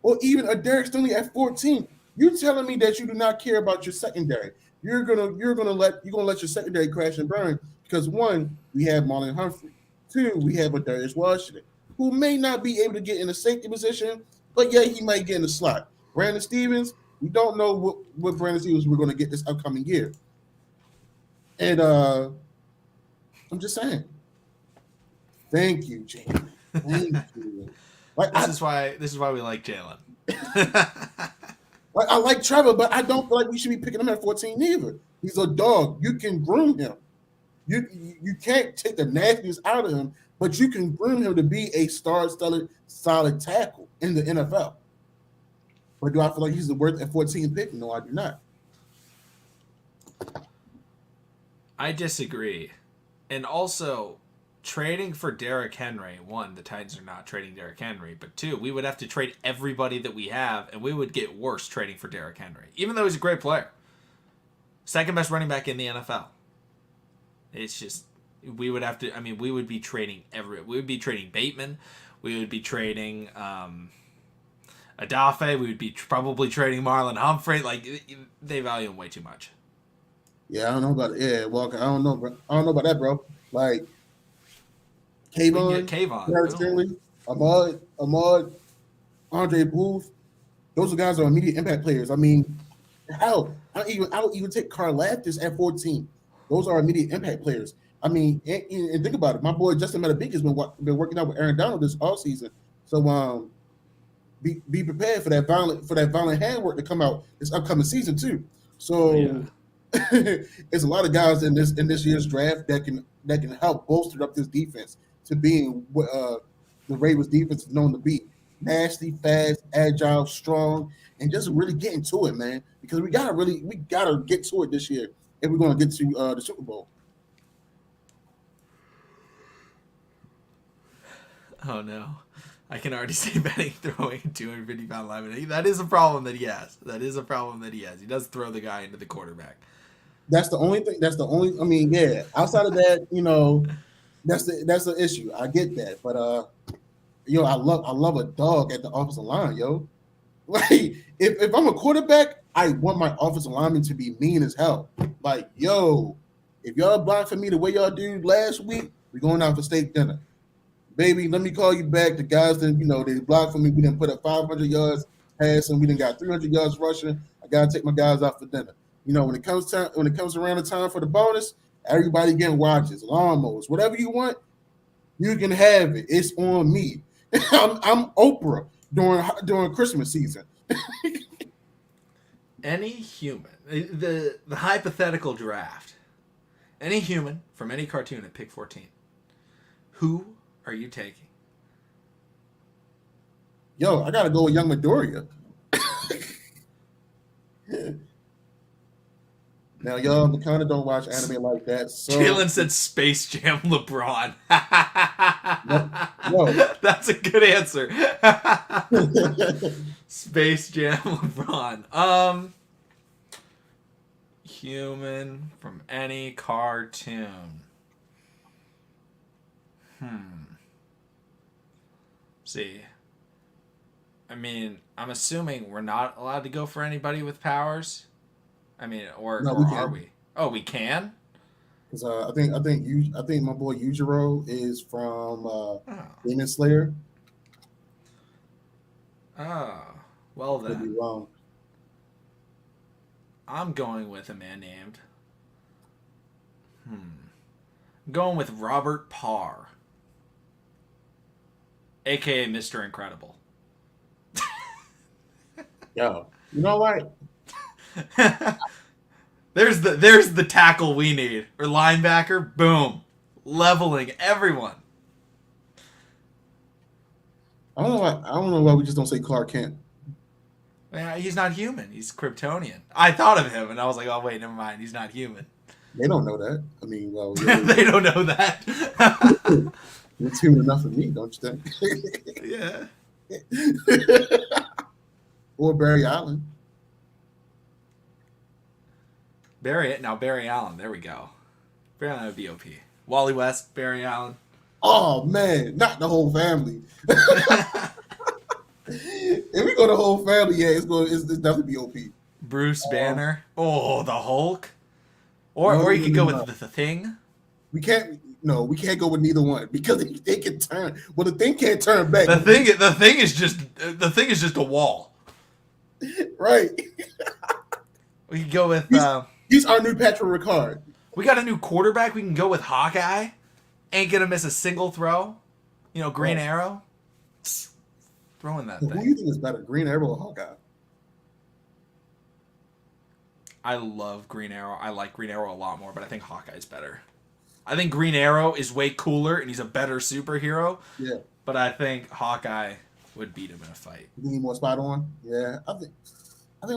[SPEAKER 2] or even a Derek Stingley at 14, you're telling me that you do not care about your secondary. You're gonna let your secondary crash and burn because 1, we have Marlon Humphrey. 2, we have a Darius Washington who may not be able to get in a safety position, but yeah, he might get in the slot. Brandon Stevens, we don't know what Brandon Stevens we're going to get this upcoming year. And I'm just saying. Thank you, Jalen. Thank you.
[SPEAKER 1] This is why we like Jalen.
[SPEAKER 2] Like I like Trevor, but I don't feel like we should be picking him at 14 either. He's a dog. You can groom him. You can't take the nastiness out of him, but you can groom him to be a solid tackle in the NFL. But do I feel like he's the worth at 14 pick? No, I do not.
[SPEAKER 1] I disagree. And also, trading for Derrick Henry, one, the Titans are not trading Derrick Henry, but two, we would have to trade everybody that we have, and we would get worse trading for Derrick Henry, even though he's a great player. Second best running back in the NFL. It's just, we would have to, I mean, we would be trading we would be trading Bateman, we would be trading Adafe, we would be probably trading Marlon Humphrey. Like, they value him way too much.
[SPEAKER 2] Yeah, I don't know about it. Yeah, Walker. I don't know, bro. I don't know about that, bro. Like Kayvon, Harris Stanley, Ahmad, Andre Booth. Those are guys that are immediate impact players. I mean, hell, I don't even take Karlaftis at 14. Those are immediate impact players. I mean, and think about it. My boy Justin Metabik has been working out with Aaron Donald this offseason. So be prepared for that violent handwork to come out this upcoming season too. So
[SPEAKER 1] Yeah.
[SPEAKER 2] there's a lot of guys in this year's draft that can help bolster up this defense to being what the Ravens defense is known to be: nasty, fast, agile, strong, and just really getting to it, man. Because we gotta get to it this year if we're gonna get to the Super Bowl.
[SPEAKER 1] Oh no. I can already see Benning throwing a 250-pound lineman. That is a problem that he has. He does throw the guy into the quarterback.
[SPEAKER 2] That's the only thing. That's the only. I mean, yeah. Outside of that, that's the issue. I get that, but I love a dog at the offensive line, yo. Like if I'm a quarterback, I want my offensive lineman to be mean as hell. Like, yo, if y'all block for me the way y'all do last week, we're going out for steak dinner. Baby, let me call you back. The guys that they blocked for me. We didn't put up 500 yards passing. We didn't got 300 yards rushing. I gotta take my guys out for dinner. When it comes around the time for the bonus, everybody getting watches, lawnmowers, whatever you want, you can have it. It's on me. I'm Oprah during Christmas season.
[SPEAKER 1] Any human, the hypothetical draft, any human from any cartoon at pick 14, who are you taking?
[SPEAKER 2] Yo, I gotta go with Young Midoriya. Now, y'all, the kind of don't watch anime like that. So
[SPEAKER 1] Jalen said Space Jam LeBron.
[SPEAKER 2] No.
[SPEAKER 1] That's a good answer. Space Jam LeBron. Human from any cartoon. See. I mean, I'm assuming we're not allowed to go for anybody with powers. I mean, or are we? Oh, we can.
[SPEAKER 2] Because I think my boy Yujiro is from Demon Slayer.
[SPEAKER 1] Oh, well
[SPEAKER 2] Could be
[SPEAKER 1] then.
[SPEAKER 2] wrong.
[SPEAKER 1] I'm going with a man named. I'm going with Robert Parr, aka Mr. Incredible.
[SPEAKER 2] Yo, you know what?
[SPEAKER 1] There's the tackle we need, or linebacker. Boom, leveling everyone.
[SPEAKER 2] I don't know why we just don't say Clark Kent.
[SPEAKER 1] Yeah, he's not human. He's Kryptonian. I thought of him, and I was like, oh wait, never mind. He's not human.
[SPEAKER 2] They don't know that. I mean, well, yeah,
[SPEAKER 1] They don't know that.
[SPEAKER 2] it's human enough for me, don't you think?
[SPEAKER 1] Yeah.
[SPEAKER 2] Or Barry Allen.
[SPEAKER 1] Barry Allen. There we go. Barry Allen would be OP. Wally West, Barry Allen.
[SPEAKER 2] Oh man, not the whole family. If we go the whole family, yeah, it's definitely be OP.
[SPEAKER 1] Bruce Banner. Oh, the Hulk. Or you could go with the Thing.
[SPEAKER 2] We can't go with neither one because they can turn. Well, the Thing can't turn back.
[SPEAKER 1] The thing is just a wall.
[SPEAKER 2] Right.
[SPEAKER 1] We could go with
[SPEAKER 2] he's our new Patrick Ricard.
[SPEAKER 1] We got a new quarterback. We can go with Hawkeye. Ain't gonna miss a single throw. Green Arrow. Throwing that
[SPEAKER 2] Who
[SPEAKER 1] thing.
[SPEAKER 2] do you think is better, Green Arrow or Hawkeye?
[SPEAKER 1] I love Green Arrow. I like Green Arrow a lot more, but I think Hawkeye's better. I think Green Arrow is way cooler and he's a better superhero.
[SPEAKER 2] Yeah.
[SPEAKER 1] But I think Hawkeye would beat him in a fight.
[SPEAKER 2] You need more spot on. Yeah, I think I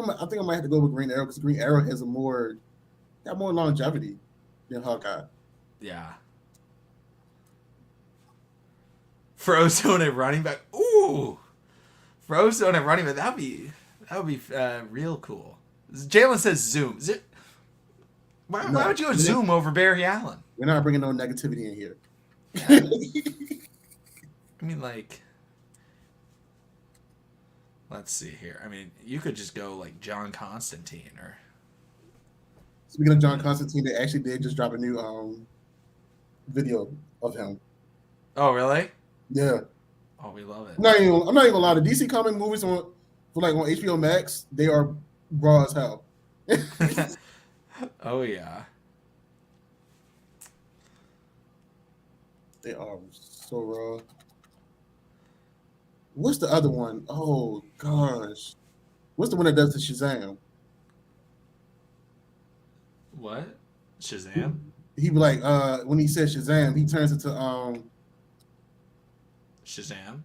[SPEAKER 2] might have to go with Green Arrow because Green Arrow has got more longevity than Hawkeye.
[SPEAKER 1] Yeah. Frozone at running back. Ooh. Frozone at running back. That would be real cool. Jalen says Zoom. Why would you go Zoom over Barry Allen?
[SPEAKER 2] We're not bringing no negativity in here.
[SPEAKER 1] I mean, like, let's see here. I mean, you could just go like John Constantine or.
[SPEAKER 2] Speaking of John Constantine, they actually did just drop a new video of him.
[SPEAKER 1] Oh, really?
[SPEAKER 2] Yeah.
[SPEAKER 1] Oh, we love it.
[SPEAKER 2] I'm not even gonna lie. The DC comic movies on HBO Max, they are raw as hell.
[SPEAKER 1] Oh yeah.
[SPEAKER 2] They are so raw. What's the other one? Oh gosh. What's the one that does the Shazam?
[SPEAKER 1] What? Shazam?
[SPEAKER 2] He be like, when he says Shazam, he turns into
[SPEAKER 1] Shazam?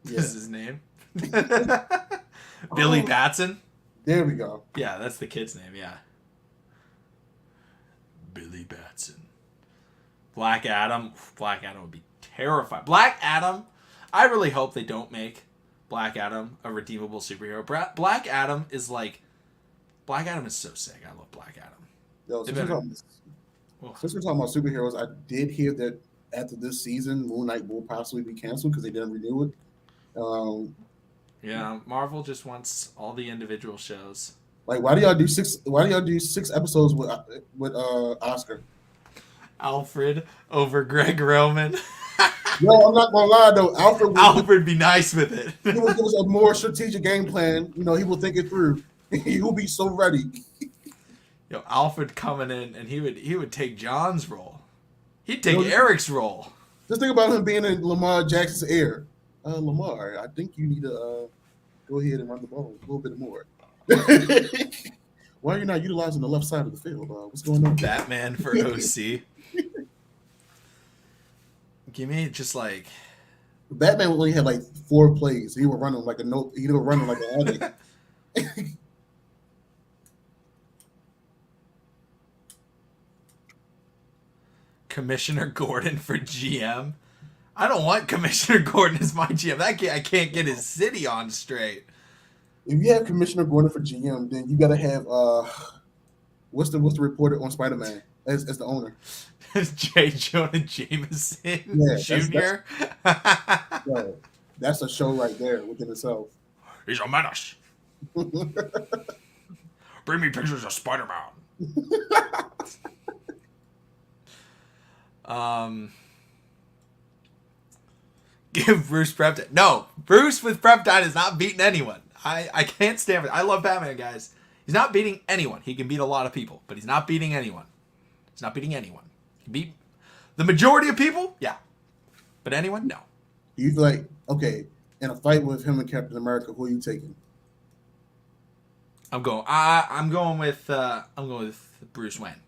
[SPEAKER 2] Yeah.
[SPEAKER 1] This is his name? Billy Batson?
[SPEAKER 2] There we go.
[SPEAKER 1] Yeah, that's the kid's name, yeah. Billy Batson. Black Adam. Black Adam would be terrifying. Black Adam. I really hope they don't make Black Adam a redeemable superhero. Black Adam is like. Black Adam is so sick. I love Black Adam.
[SPEAKER 2] Yo, since we're talking about superheroes, I did hear that after this season, Moon Knight will possibly be canceled because they didn't renew it.
[SPEAKER 1] Yeah, Marvel just wants all the individual shows.
[SPEAKER 2] Like, why do y'all do six episodes with Oscar?
[SPEAKER 1] Alfred over Greg Roman.
[SPEAKER 2] No, I'm not gonna lie though.
[SPEAKER 1] Alfred be nice with it.
[SPEAKER 2] He will give us a more strategic game plan. You know, he will think it through. He will be so ready.
[SPEAKER 1] Yo, Alfred coming in and he would take John's role. He'd take Eric's role.
[SPEAKER 2] Just think about him being in Lamar Jackson's ear. Lamar, I think you need to go ahead and run the ball a little bit more. Why are you not utilizing the left side of the field? What's going on?
[SPEAKER 1] Batman for OC. Give me just like
[SPEAKER 2] Batman only had like 4 plays. He was running like an addict.
[SPEAKER 1] Commissioner Gordon for GM. I don't want Commissioner Gordon as my GM. I can't get his city on straight.
[SPEAKER 2] If you have Commissioner Gordon for GM, then you gotta have what's the reporter on Spider-Man as the owner?
[SPEAKER 1] J. Jonah Jameson Jr.
[SPEAKER 2] That's a show right there within itself.
[SPEAKER 1] He's a menace. Bring me pictures of Spider-Man. Give Bruce prep time. No, Bruce with prep time is not beating anyone. I can't stand it. I love Batman, guys. He's not beating anyone. He can beat a lot of people, but he's not beating anyone. He's not beating anyone. He beat the majority of people, yeah. But anyone, no.
[SPEAKER 2] You feel like, okay, in a fight with him and Captain America, who are you taking?
[SPEAKER 1] I'm going with Bruce Wayne.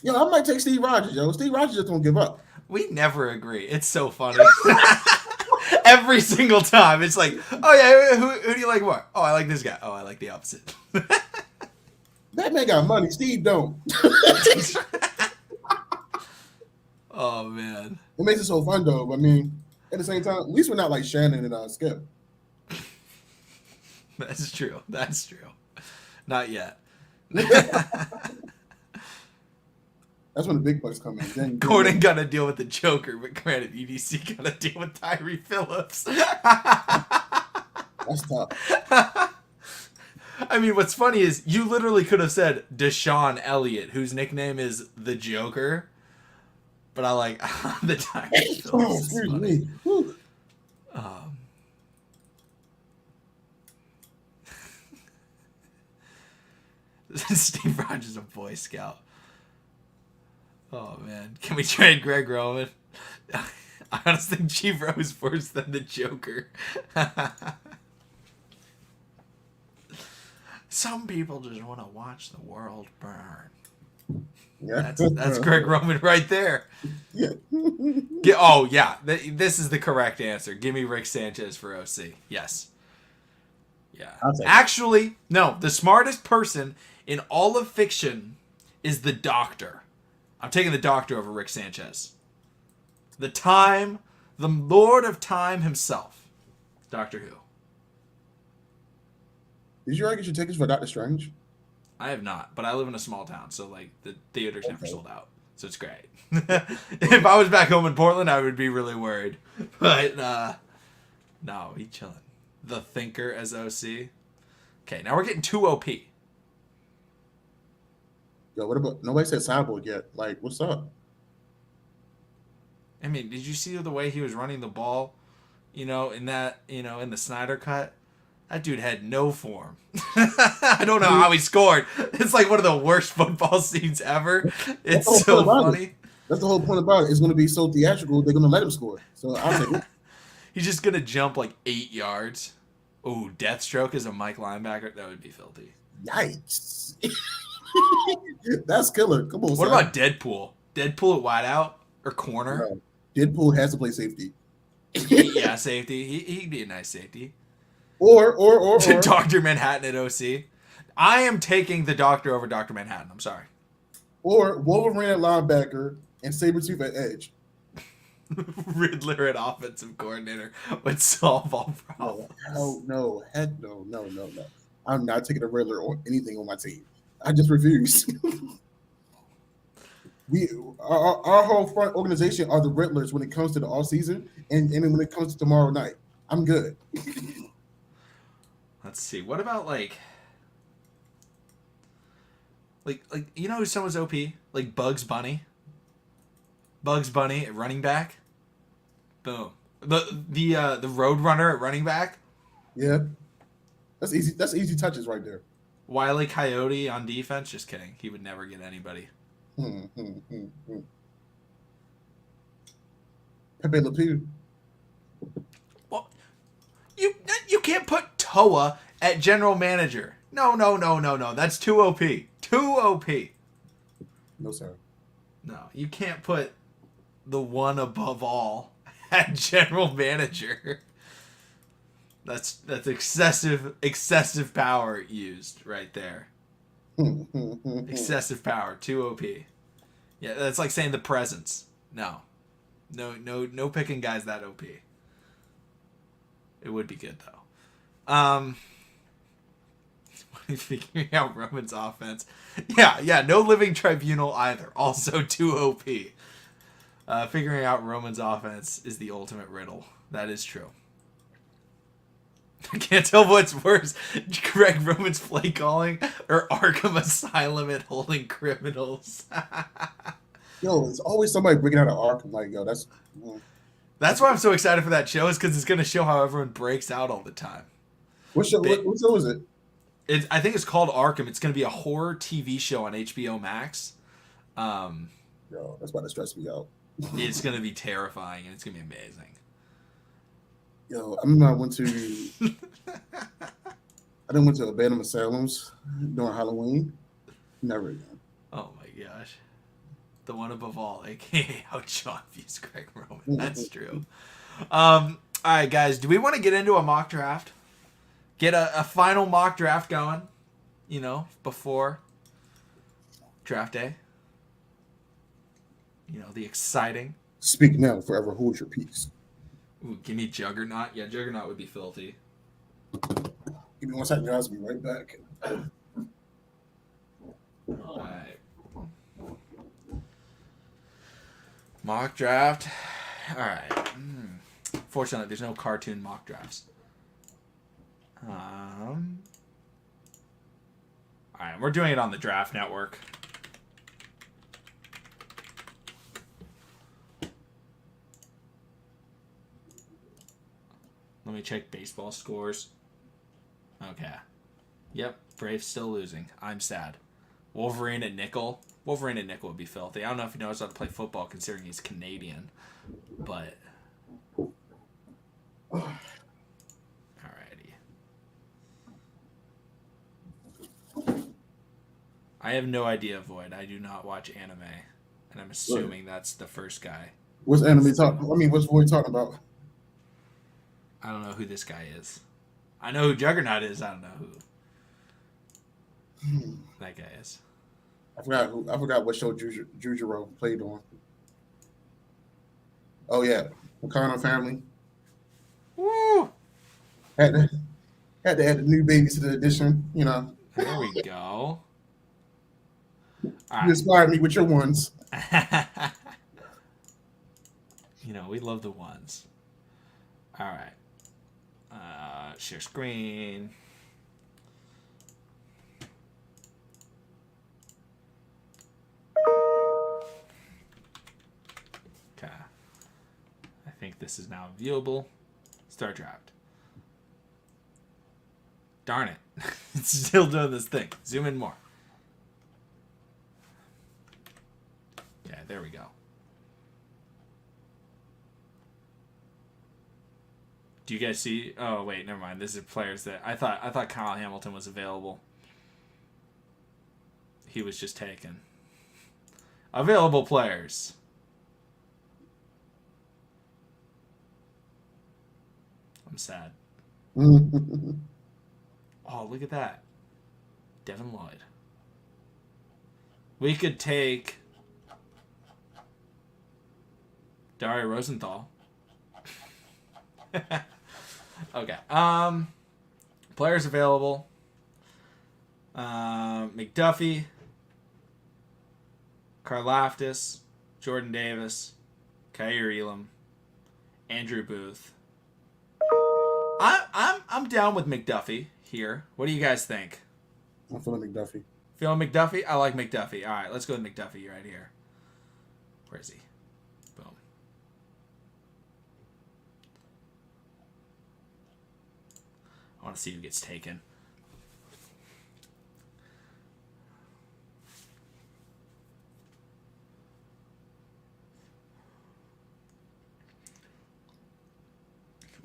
[SPEAKER 2] Yo, I might take Steve Rogers, yo. Steve Rogers just don't give up.
[SPEAKER 1] We never agree. It's so funny. Every single time. It's like, oh yeah, who do you like more? Oh, I like this guy. Oh, I like the opposite.
[SPEAKER 2] That man got money. Steve don't.
[SPEAKER 1] Oh, man.
[SPEAKER 2] It makes it so fun, though. I mean, at the same time, at least we're not like Shannon and Skip.
[SPEAKER 1] That's true. That's true. Not yet.
[SPEAKER 2] That's when the big bucks come in. Then
[SPEAKER 1] Gordon got to deal with the Joker, but granted, EDC got to deal with Tyree Phillips.
[SPEAKER 2] That's tough.
[SPEAKER 1] I mean, what's funny is you literally could have said Deshaun Elliott, whose nickname is the Joker, but I like the Tyree Phillips. Excuse me. Steve Rogers, a Boy Scout. Oh man, can we trade Greg Roman? I honestly think Chief-Ro is worse than the Joker. Some people just want to watch the world burn.
[SPEAKER 2] Yeah.
[SPEAKER 1] That's Greg Roman right there.
[SPEAKER 2] Yeah.
[SPEAKER 1] Oh yeah, this is the correct answer. Give me Rick Sanchez for OC. Yes. Yeah.
[SPEAKER 2] I'll take it.
[SPEAKER 1] Actually, no. The smartest person in all of fiction is the Doctor. I'm taking the Doctor over Rick Sanchez. The Lord of Time himself, Doctor Who.
[SPEAKER 2] Did you already get your tickets for Doctor Strange?
[SPEAKER 1] I have not, but I live in a small town, so like the theaters never
[SPEAKER 2] Okay.
[SPEAKER 1] sold out, so it's great. If I was back home in Portland, I would be really worried. But no, he's chilling. The Thinker as OC. Okay, now we're getting too OP.
[SPEAKER 2] Yo, what about nobody said Cyborg yet? Like, what's up?
[SPEAKER 1] I mean, did you see the way he was running the ball? In the Snyder cut, that dude had no form. I don't know how he scored. It's like one of the worst football scenes ever. It's so funny.
[SPEAKER 2] That's the whole point about it. It's going to be so theatrical. They're going to let him score. So I'll take it.
[SPEAKER 1] He's just gonna jump like 8 yards. Ooh, Deathstroke as a Mike linebacker. That would be filthy.
[SPEAKER 2] Yikes! That's killer. Come on.
[SPEAKER 1] What about Deadpool? Deadpool at wideout or corner?
[SPEAKER 2] No. Deadpool has to play safety.
[SPEAKER 1] Yeah, safety. He'd be a nice safety.
[SPEAKER 2] Or
[SPEAKER 1] Dr. Manhattan at OC. I am taking the Doctor over Dr. Manhattan. I'm sorry.
[SPEAKER 2] Or Wolverine at linebacker and Sabretooth at edge.
[SPEAKER 1] Riddler at offensive coordinator would solve all problems.
[SPEAKER 2] No. Heck no. I'm not taking a Riddler or anything on my team. I just refuse. Our whole front organization are the Riddlers when it comes to the all season, and when it comes to tomorrow night. I'm good.
[SPEAKER 1] Let's see. What about like who someone's OP? Like Bugs Bunny. Bugs Bunny at running back. Boom. The Roadrunner at running back.
[SPEAKER 2] Yeah. That's easy. That's easy touches right there.
[SPEAKER 1] Wile E. Coyote on defense. Just kidding. He would never get anybody.
[SPEAKER 2] Pepe Le Pew.
[SPEAKER 1] Well, you can't put Toa at general manager. No. That's too OP. Too OP.
[SPEAKER 2] No, sir.
[SPEAKER 1] No, you can't put the one above all at general manager. That's excessive power used right there. Excessive power, too OP. Yeah, that's like saying the presence. No picking guys that OP. It would be good though. Figuring out Roman's offense. Yeah, no living tribunal either. Also too OP. Figuring out Roman's offense is the ultimate riddle. That is true. I can't tell what's worse, Greg Roman's play calling or Arkham Asylum at holding criminals.
[SPEAKER 2] Yo, it's always somebody bringing out an Arkham. Like, yo, that's
[SPEAKER 1] why I'm so excited for that show, is because it's going to show how everyone breaks out all the time.
[SPEAKER 2] What show is it?
[SPEAKER 1] I think it's called Arkham. It's going to be a horror TV show on HBO Max.
[SPEAKER 2] Yo, that's about to stress me out.
[SPEAKER 1] It's going to be terrifying, and it's going to be amazing.
[SPEAKER 2] Yo, I remember I went to abandoned asylums during Halloween. Never again.
[SPEAKER 1] Oh my gosh. The one above all, aka how Sean views Greg Roman. That's true. All right, guys, do we want to get into a mock draft? Get a final mock draft going, before draft day. The exciting.
[SPEAKER 2] Speak now, forever hold your peace.
[SPEAKER 1] Ooh, give me Juggernaut. Yeah, Juggernaut would be filthy.
[SPEAKER 2] Give me 1 second, guys. I'll be right back.
[SPEAKER 1] All right. Mock draft. All right. Fortunately, there's no cartoon mock drafts. All right, we're doing it on the Draft Network. Let me check baseball scores. Okay. Yep, Braves still losing. I'm sad. Wolverine at nickel. Wolverine at nickel would be filthy. I don't know if he knows how to play football considering he's Canadian, but... Alrighty. I have no idea, Void. I do not watch anime, and I'm assuming that's the first guy.
[SPEAKER 2] What's anime talking? I mean, what's Void talking about?
[SPEAKER 1] I don't know who this guy is. I know who Juggernaut is. I don't know who that guy is.
[SPEAKER 2] I forgot what show Jujiro played on. Oh yeah, McConnell family.
[SPEAKER 1] Woo!
[SPEAKER 2] Had to add the new babies to the edition. You know,
[SPEAKER 1] There we go. All
[SPEAKER 2] you inspired me with your ones.
[SPEAKER 1] right. We love the ones. All right. Share screen. Okay. I think this is now viewable. Start draft. Darn it. It's still doing this thing. Zoom in more. Yeah, there we go. Do you guys see? Oh wait, never mind. This is players that I thought Kyle Hamilton was available. He was just taken. Available players. I'm sad. Oh, look at that. Devin Lloyd. We could take Dario Rosenthal. Okay. Players available. McDuffie, Karlaftis, Jordan Davis, Kyer Elam, Andrew Booth. I'm down with McDuffie here. What do you guys think?
[SPEAKER 2] I'm feeling McDuffie.
[SPEAKER 1] Feeling McDuffie? I like McDuffie. All right, let's go with McDuffie right here. Where is he? Boom. I want to see who gets taken.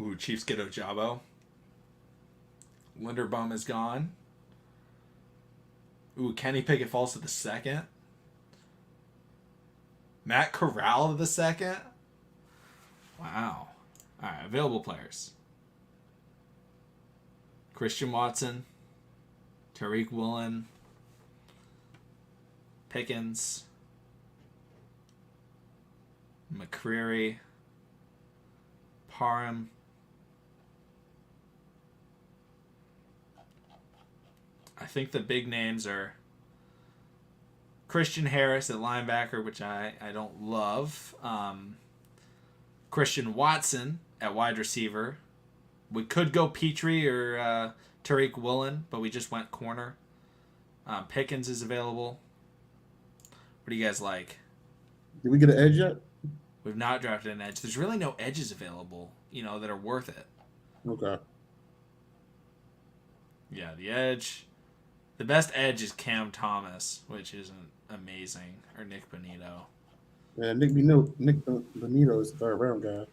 [SPEAKER 1] Ooh, Chiefs get Ojabo. Linderbaum is gone. Ooh, Kenny Pickett falls to the second. Matt Corral to the second. Wow. All right, available players. Christian Watson, Tariq Woolen, Pickens, McCreary, Parham, I think the big names are Christian Harris at linebacker, which I don't love. Christian Watson at wide receiver. We could go Petrie or Tariq Woolen, but we just went corner. Pickens is available. What do you guys like?
[SPEAKER 2] Did we get an edge yet?
[SPEAKER 1] We've not drafted an edge. There's really no edges available, that are worth it.
[SPEAKER 2] Okay.
[SPEAKER 1] Yeah, the edge. The best edge is Cam Thomas, which isn't amazing, or Nick Bonito.
[SPEAKER 2] Yeah, Nick Bonito is the third round guy.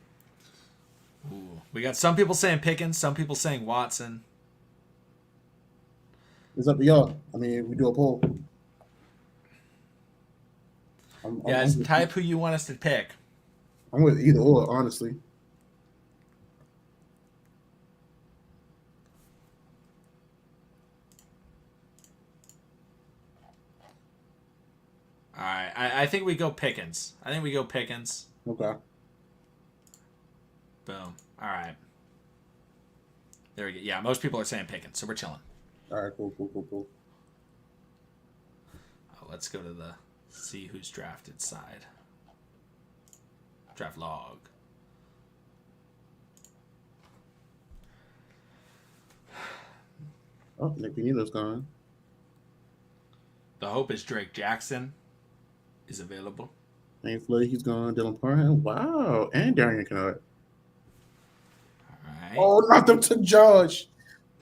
[SPEAKER 1] Ooh. We got some people saying Pickens, some people saying Watson.
[SPEAKER 2] It's up to y'all. I mean, we do a poll.
[SPEAKER 1] Type who you want us to pick.
[SPEAKER 2] I'm with either or, honestly.
[SPEAKER 1] All right, I think we go Pickens.
[SPEAKER 2] Okay.
[SPEAKER 1] Boom. All right. There we go. Yeah, most people are saying Pickens, so we're chilling.
[SPEAKER 2] All right, cool.
[SPEAKER 1] Oh, let's go to the see who's drafted side. Draft log.
[SPEAKER 2] Oh, Nick Bonito's gone.
[SPEAKER 1] The hope is Drake Jackson is available.
[SPEAKER 2] Ain't Floyd, he's gone. Dylan Parham. Wow. And Darian Kennard.
[SPEAKER 1] All right.
[SPEAKER 2] Oh, not them to Josh.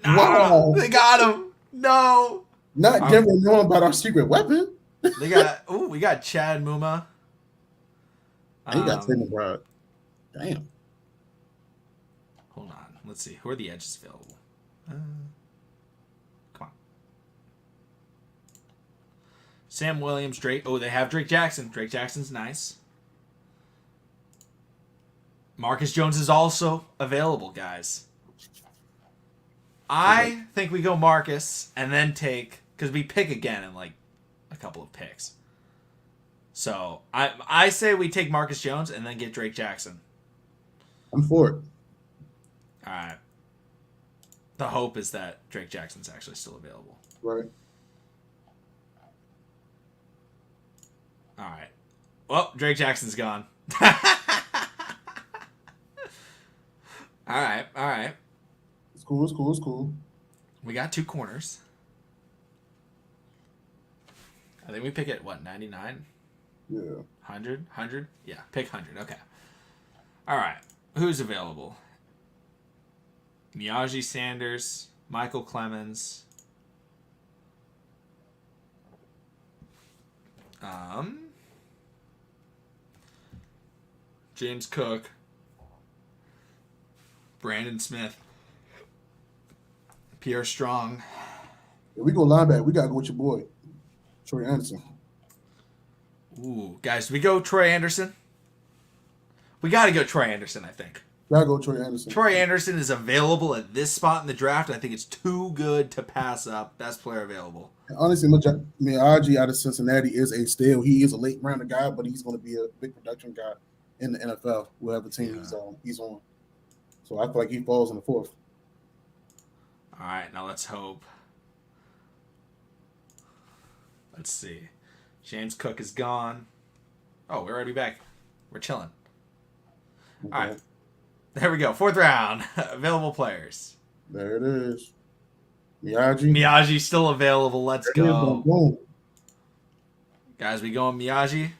[SPEAKER 1] Nah,
[SPEAKER 2] Wow.
[SPEAKER 1] they got him. No.
[SPEAKER 2] Not Denver knowing about our secret weapon.
[SPEAKER 1] We got Chad Muma.
[SPEAKER 2] And you got Taylor Broad. Damn.
[SPEAKER 1] Hold on. Let's see. Who are the edges available? Come on. Sam Williams, Drake. Oh, they have Drake Jackson. Drake Jackson's nice. Marcus Jones is also available, guys. I think we go Marcus and then take, because we pick again in like a couple of picks. So I say we take Marcus Jones and then get Drake Jackson.
[SPEAKER 2] I'm for it.
[SPEAKER 1] All right. The hope is that Drake Jackson's actually still available.
[SPEAKER 2] Right.
[SPEAKER 1] All right. Well, Drake Jackson's gone. All right.
[SPEAKER 2] It's cool.
[SPEAKER 1] We got 2 corners. I think we pick it, what, 99?
[SPEAKER 2] Yeah.
[SPEAKER 1] 100? 100? Yeah, pick 100. Okay. All right. Who's available? Miyagi Sanders, Michael Clemens. James Cook. Brandon Smith. Pierre Strong.
[SPEAKER 2] If we go linebacker, we gotta go with your boy, Troy Anderson.
[SPEAKER 1] Ooh, guys, do we go Troy Anderson? We got to go Troy Anderson, I think.
[SPEAKER 2] Gotta go Troy Anderson.
[SPEAKER 1] Troy Anderson is available at this spot in the draft. I think it's too good to pass up. Best player available.
[SPEAKER 2] And honestly, Miyagi out of Cincinnati is a steal. He is a late rounder guy, but he's going to be a big production guy in the NFL. Whatever team he's on. So I feel like he falls in the 4th.
[SPEAKER 1] All right, now let's hope. Let's see. James Cook is gone. Oh, we're already back. We're chilling.
[SPEAKER 2] Okay.
[SPEAKER 1] All right. There we go. 4th round. Available players.
[SPEAKER 2] There it is. Miyagi.
[SPEAKER 1] Miyagi's still available. Let's go.
[SPEAKER 2] Boom.
[SPEAKER 1] Guys, we going Miyagi?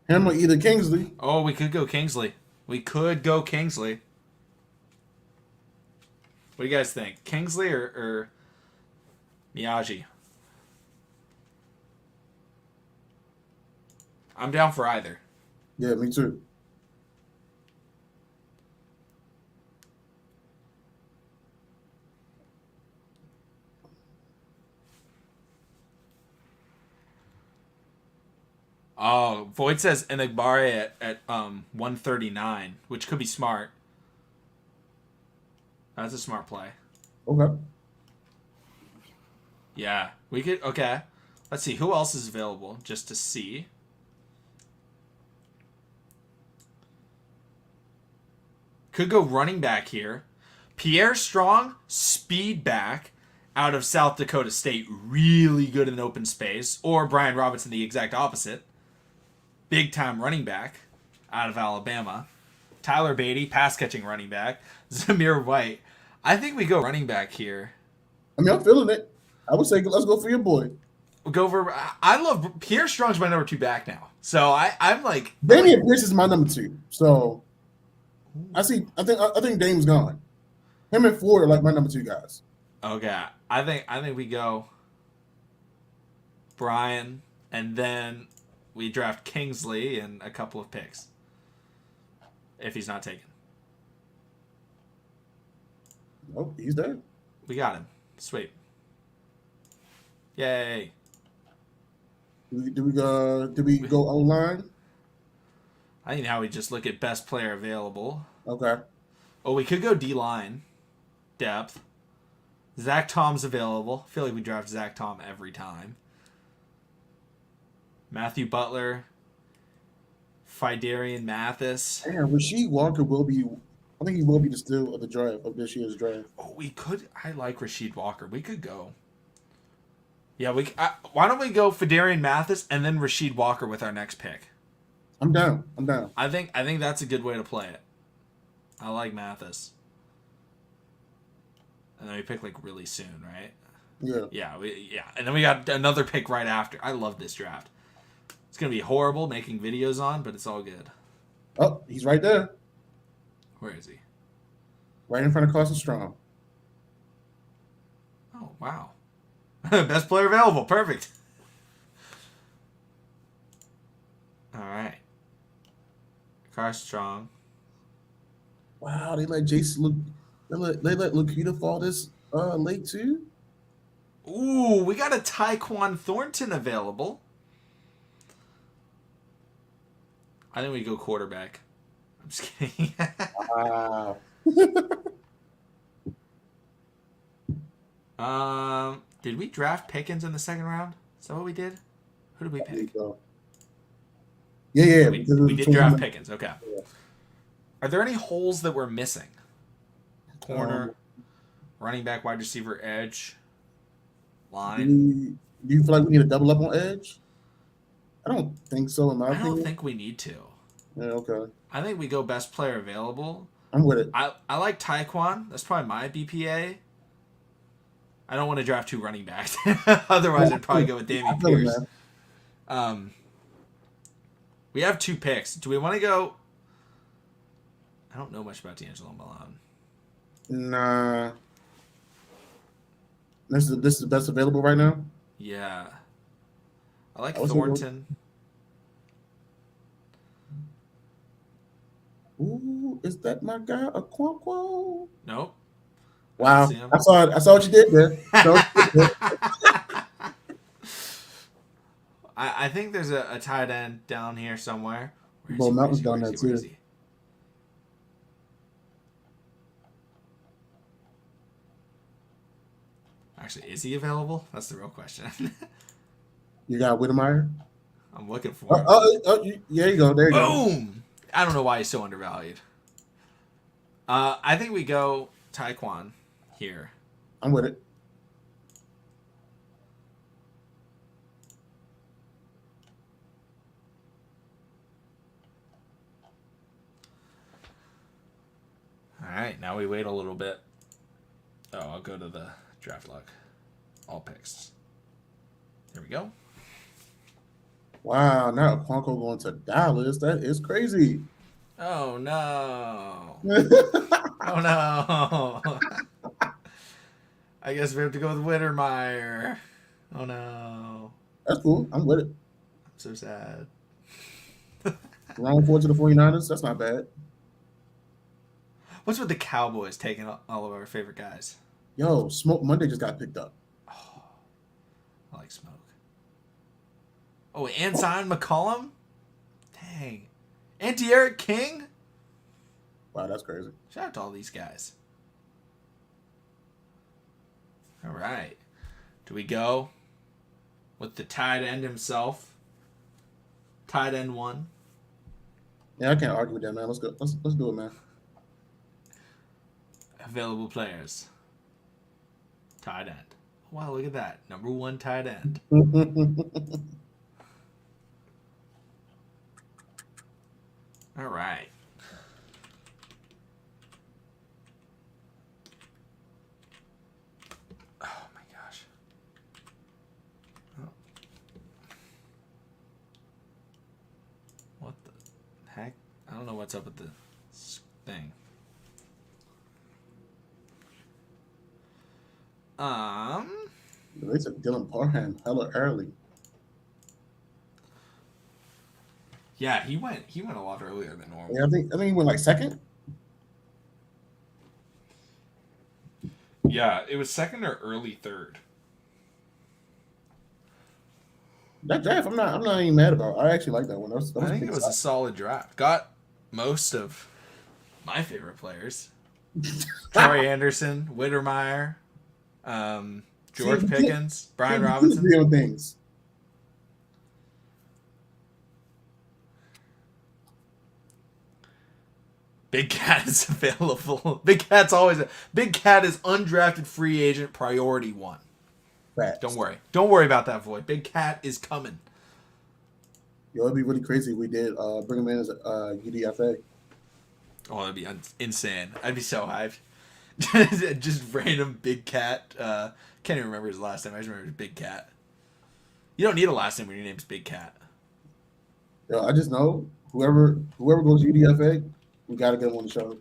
[SPEAKER 2] Him or either Kingsley.
[SPEAKER 1] Oh, we could go Kingsley. What do you guys think? Kingsley or Miyagi? I'm down for either.
[SPEAKER 2] Yeah, me too.
[SPEAKER 1] Oh, Void says Enagbare at 139, which could be smart. That's a smart play.
[SPEAKER 2] Okay.
[SPEAKER 1] Yeah, we could. Okay, let's see who else is available just to see. Could go running back here. Pierre Strong, speed back out of South Dakota State, really good in open space. Or Brian Robinson, the exact opposite. Big time running back out of Alabama. Tyler Beatty, pass catching running back. Zamir White. I think we go running back here.
[SPEAKER 2] I mean, I'm feeling it. I would say let's go for your boy.
[SPEAKER 1] We'll go for. I love Pierre Strong's my number 2 back now. So I'm like.
[SPEAKER 2] Damian Pierce is my number 2. So I think Dame's gone. Him and Ford are like my number 2 guys.
[SPEAKER 1] Okay, I think we go Brian, and then we draft Kingsley and a couple of picks if he's not taken.
[SPEAKER 2] Nope, he's there.
[SPEAKER 1] We got him. Sweet. Yay.
[SPEAKER 2] Do we go online?
[SPEAKER 1] I think now we just look at best player available.
[SPEAKER 2] Okay.
[SPEAKER 1] Oh, we could go D-line. Depth. Zach Tom's available. I feel like we draft Zach Tom every time. Matthew Butler. Fidarian Mathis.
[SPEAKER 2] Damn, Rasheed Walker will be. I think he will be the steal of the draft of this year's draft.
[SPEAKER 1] Oh, we could. I like Rasheed Walker. We could go. Yeah, why don't we go Fidarian Mathis and then Rasheed Walker with our next pick?
[SPEAKER 2] I'm down.
[SPEAKER 1] I think that's a good way to play it. I like Mathis. And then we pick like really soon, right?
[SPEAKER 2] Yeah.
[SPEAKER 1] Yeah. And then we got another pick right after. I love this draft. It's gonna be horrible making videos on, but it's all good.
[SPEAKER 2] Oh, he's right there.
[SPEAKER 1] Where is he?
[SPEAKER 2] Right in front of Carson Strong.
[SPEAKER 1] Oh wow. Best player available. Perfect. All right. Carson Strong.
[SPEAKER 2] Wow, they let Jason look. They let Lakita fall this late too.
[SPEAKER 1] Ooh, we got a Tyquan Thornton available. I think we go quarterback. I'm just kidding.
[SPEAKER 2] Wow.
[SPEAKER 1] Did we draft Pickens in the second round? Is that what we did? Who did we pick?
[SPEAKER 2] Yeah.
[SPEAKER 1] We did draft Pickens. Okay.
[SPEAKER 2] Yeah.
[SPEAKER 1] Are there any holes that we're missing? Corner,
[SPEAKER 2] Um,
[SPEAKER 1] running back, wide receiver, edge, line.
[SPEAKER 2] do you feel like we need to double up on edge? I don't think so, in my
[SPEAKER 1] I don't
[SPEAKER 2] opinion.
[SPEAKER 1] think we need to.
[SPEAKER 2] Yeah, okay.
[SPEAKER 1] I think we go best player available.
[SPEAKER 2] I'm with it.
[SPEAKER 1] I like Tyquan. That's probably my BPA. I don't want to draft 2 running backs. Otherwise, I'd probably go with Dameon Pierce. We have 2 picks. Do we want to go? I don't know much about D'Angelo Malone.
[SPEAKER 2] Nah. This is the best available right now?
[SPEAKER 1] Yeah. I like
[SPEAKER 2] I was
[SPEAKER 1] Thornton.
[SPEAKER 2] Ooh, is that my guy, Okonkwo?
[SPEAKER 1] Nope.
[SPEAKER 2] Wow. I saw what you did there.
[SPEAKER 1] I think there's a tight end down here somewhere.
[SPEAKER 2] Bo Mountain's down there too.
[SPEAKER 1] Actually, is he available? That's the real question.
[SPEAKER 2] You got Whittemire?
[SPEAKER 1] I'm looking for him.
[SPEAKER 2] Yeah, you go. There you go.
[SPEAKER 1] Boom! I don't know why he's so undervalued. I think we go Tyquan here.
[SPEAKER 2] I'm with it.
[SPEAKER 1] All right, now we wait a little bit. Oh, I'll go to the draft log. All picks. There we go.
[SPEAKER 2] Wow, now Okonkwo going to Dallas. That is crazy.
[SPEAKER 1] Oh, no. Oh, no. I guess we have to go with Whittemire. Oh, no.
[SPEAKER 2] That's cool. I'm with it.
[SPEAKER 1] I'm so sad.
[SPEAKER 2] Round 4 to the 49ers. That's not bad.
[SPEAKER 1] What's with the Cowboys taking all of our favorite guys?
[SPEAKER 2] Yo, Smoke Monday just got picked up.
[SPEAKER 1] Oh, I like Smoke. Oh, and Zion McCollum? Dang. And De'Aaron King?
[SPEAKER 2] Wow, that's crazy.
[SPEAKER 1] Shout out to all these guys. All right. Do we go with the tight end himself? Tight end 1.
[SPEAKER 2] Yeah, I can't argue with that, man. Let's go. Let's do it, man.
[SPEAKER 1] Available players. Tight end. Wow, look at that. Number 1 tight end. All right. Oh my gosh. Oh. What the heck? I don't know what's up with the thing.
[SPEAKER 2] They took Dylan Parham hella early.
[SPEAKER 1] Yeah, he went a lot earlier than normal.
[SPEAKER 2] Yeah, I think he went like second.
[SPEAKER 1] Yeah, it was second or early third.
[SPEAKER 2] That draft, I'm not even mad about. I actually like that one. That
[SPEAKER 1] I
[SPEAKER 2] was
[SPEAKER 1] think it was a solid draft. Got most of my favorite players. Troy Anderson, Whittemire, George Pickens, Brian Robinson.
[SPEAKER 2] Real things.
[SPEAKER 1] Big Cat is available. Big Cat is undrafted free agent priority 1.
[SPEAKER 2] Facts.
[SPEAKER 1] Don't worry about that, Void. Big Cat is coming.
[SPEAKER 2] Yo, it'd be really crazy if we did bring him in as a UDFA.
[SPEAKER 1] Oh, that'd be insane. I'd be so hyped. Just random Big Cat. Can't even remember his last name. I just remember his Big Cat. You don't need a last name when your name's Big Cat.
[SPEAKER 2] Yo, I just know whoever goes UDFA, we got to get him on the show.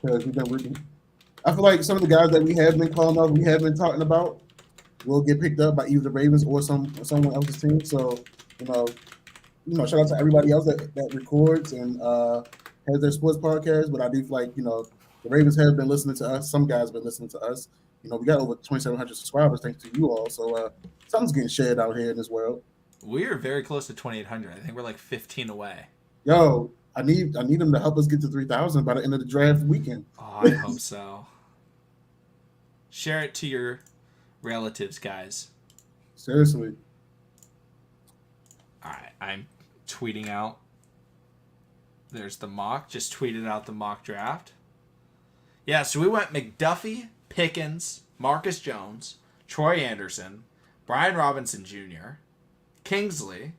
[SPEAKER 2] Because we've been working. I feel like some of the guys that we have been calling up, we have been talking about, will get picked up by either the Ravens or someone else's team. So, shout out to everybody else that records and has their sports podcast. But I do feel like, the Ravens have been listening to us. Some guys have been listening to us. We got over 2,700 subscribers thanks to you all. So something's getting shared out here in this world.
[SPEAKER 1] We are very close to 2,800. I think we're like 15 away.
[SPEAKER 2] Yo, I need them to help us get to 3,000 by the end of the draft weekend.
[SPEAKER 1] Oh, I hope so. Share it to your relatives, guys.
[SPEAKER 2] Seriously.
[SPEAKER 1] All right, I'm tweeting out. There's the mock. Just tweeted out the mock draft. Yeah, so we went McDuffie, Pickens, Marcus Jones, Troy Anderson, Brian Robinson Jr., Kingsley,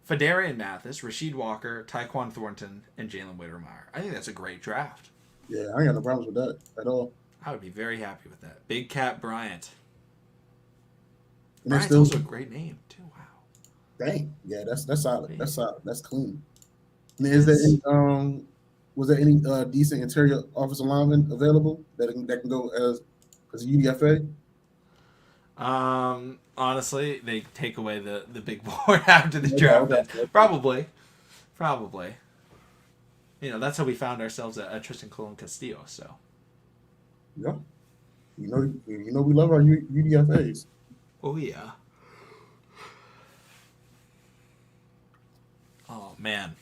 [SPEAKER 1] Fedarian Mathis, Rasheed Walker, Tyquan Thornton, and Jalen Whittemire. I think that's a great draft.
[SPEAKER 2] Yeah, I ain't got no problems with that at all.
[SPEAKER 1] I would be very happy with that. Big Cat Bryant.
[SPEAKER 2] And
[SPEAKER 1] Bryant's
[SPEAKER 2] still,
[SPEAKER 1] also a great name, too. Wow.
[SPEAKER 2] dang. Yeah, that's solid. That's solid. That's clean. And is there any, was there any decent interior offensive lineman available that can go as a UDFA?
[SPEAKER 1] Honestly, they take away the big board after the draft. Probably. That's how we found ourselves at Tristan Colon Castillo. So.
[SPEAKER 2] Yeah. We love our UDFAs.
[SPEAKER 1] Oh yeah. Oh man.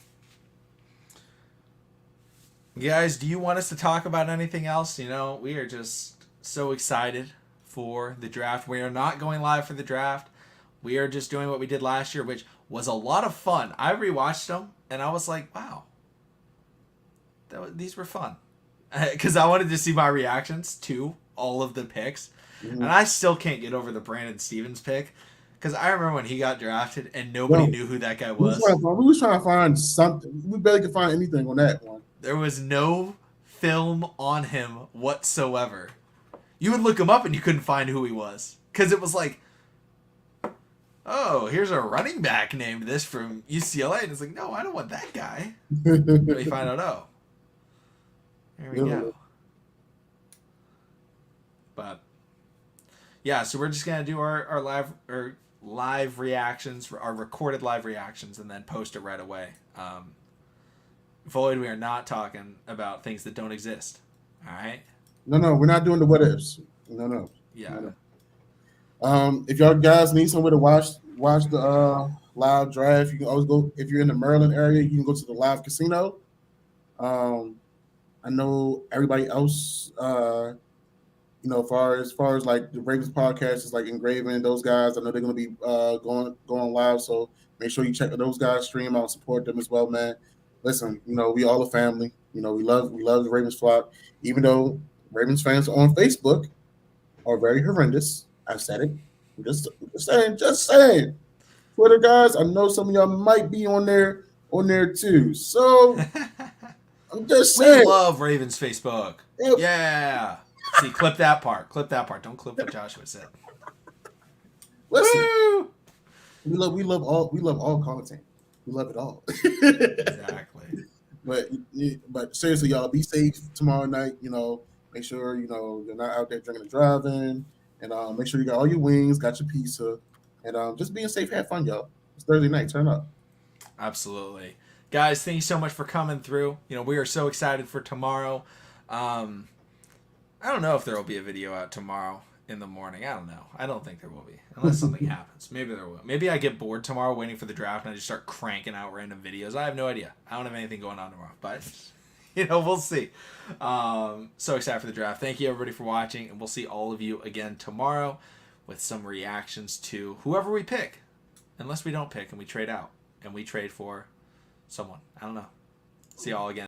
[SPEAKER 1] Guys, do you want us to talk about anything else? We are just so excited for the draft. We are not going live for the draft. We are just doing what we did last year, which was a lot of fun. I rewatched them, and I was like, wow. These were fun. Because I wanted to see my reactions to all of the picks. Mm-hmm. And I still can't get over the Brandon Stevens pick. Because I remember when he got drafted, and nobody knew who that guy was.
[SPEAKER 2] We was trying to find something. We barely could find anything on that one.
[SPEAKER 1] There was no film on him whatsoever. You would look him up and you couldn't find who he was. Because it was like, oh, here's a running back named this from UCLA. And it's like, no, I don't want that guy. And we find out, oh. Here we go. But, yeah, so we're just going to do our live reactions, our recorded live reactions, and then post it right away. Void, we are not talking about things that don't exist. All right?
[SPEAKER 2] No, we're not doing the what ifs. No.
[SPEAKER 1] Yeah.
[SPEAKER 2] No. If y'all guys need somewhere to watch the live draft, you can always go. If you're in the Maryland area, you can go to the live casino. I know everybody else, as far as like the Ravens podcast is like Engraven, those guys. I know they're gonna be going live, so make sure you check those guys stream out and support them as well, man. Listen, we all a family. We love the Ravens flock, even though Ravens fans on Facebook are very horrendous. I've said it. Just saying. Twitter guys, I know some of y'all might be on there too. So I'm just saying.
[SPEAKER 1] We love Ravens Facebook. Yep. Yeah. See, clip that part. Don't clip what Joshua said.
[SPEAKER 2] Listen. Woo! We love all content. We love it all.
[SPEAKER 1] Exactly.
[SPEAKER 2] But seriously, y'all, be safe tomorrow night. Make sure you're not out there drinking and driving, and make sure you got all your wings, got your pizza, and just being safe. Have fun, y'all. It's Thursday night. Turn up.
[SPEAKER 1] Absolutely, guys. Thank you so much for coming through. We are so excited for tomorrow. I don't know if there will be a video out tomorrow in the morning. I don't know. I don't think there will be, unless something happens. Maybe there will. Maybe I get bored tomorrow waiting for the draft and I just start cranking out random videos. I have no idea. I don't have anything going on tomorrow, but we'll see. So excited for the draft. Thank you everybody for watching, and we'll see all of you again tomorrow with some reactions to whoever we pick, unless we don't pick and we trade out and we trade for someone. I don't know. See y'all again.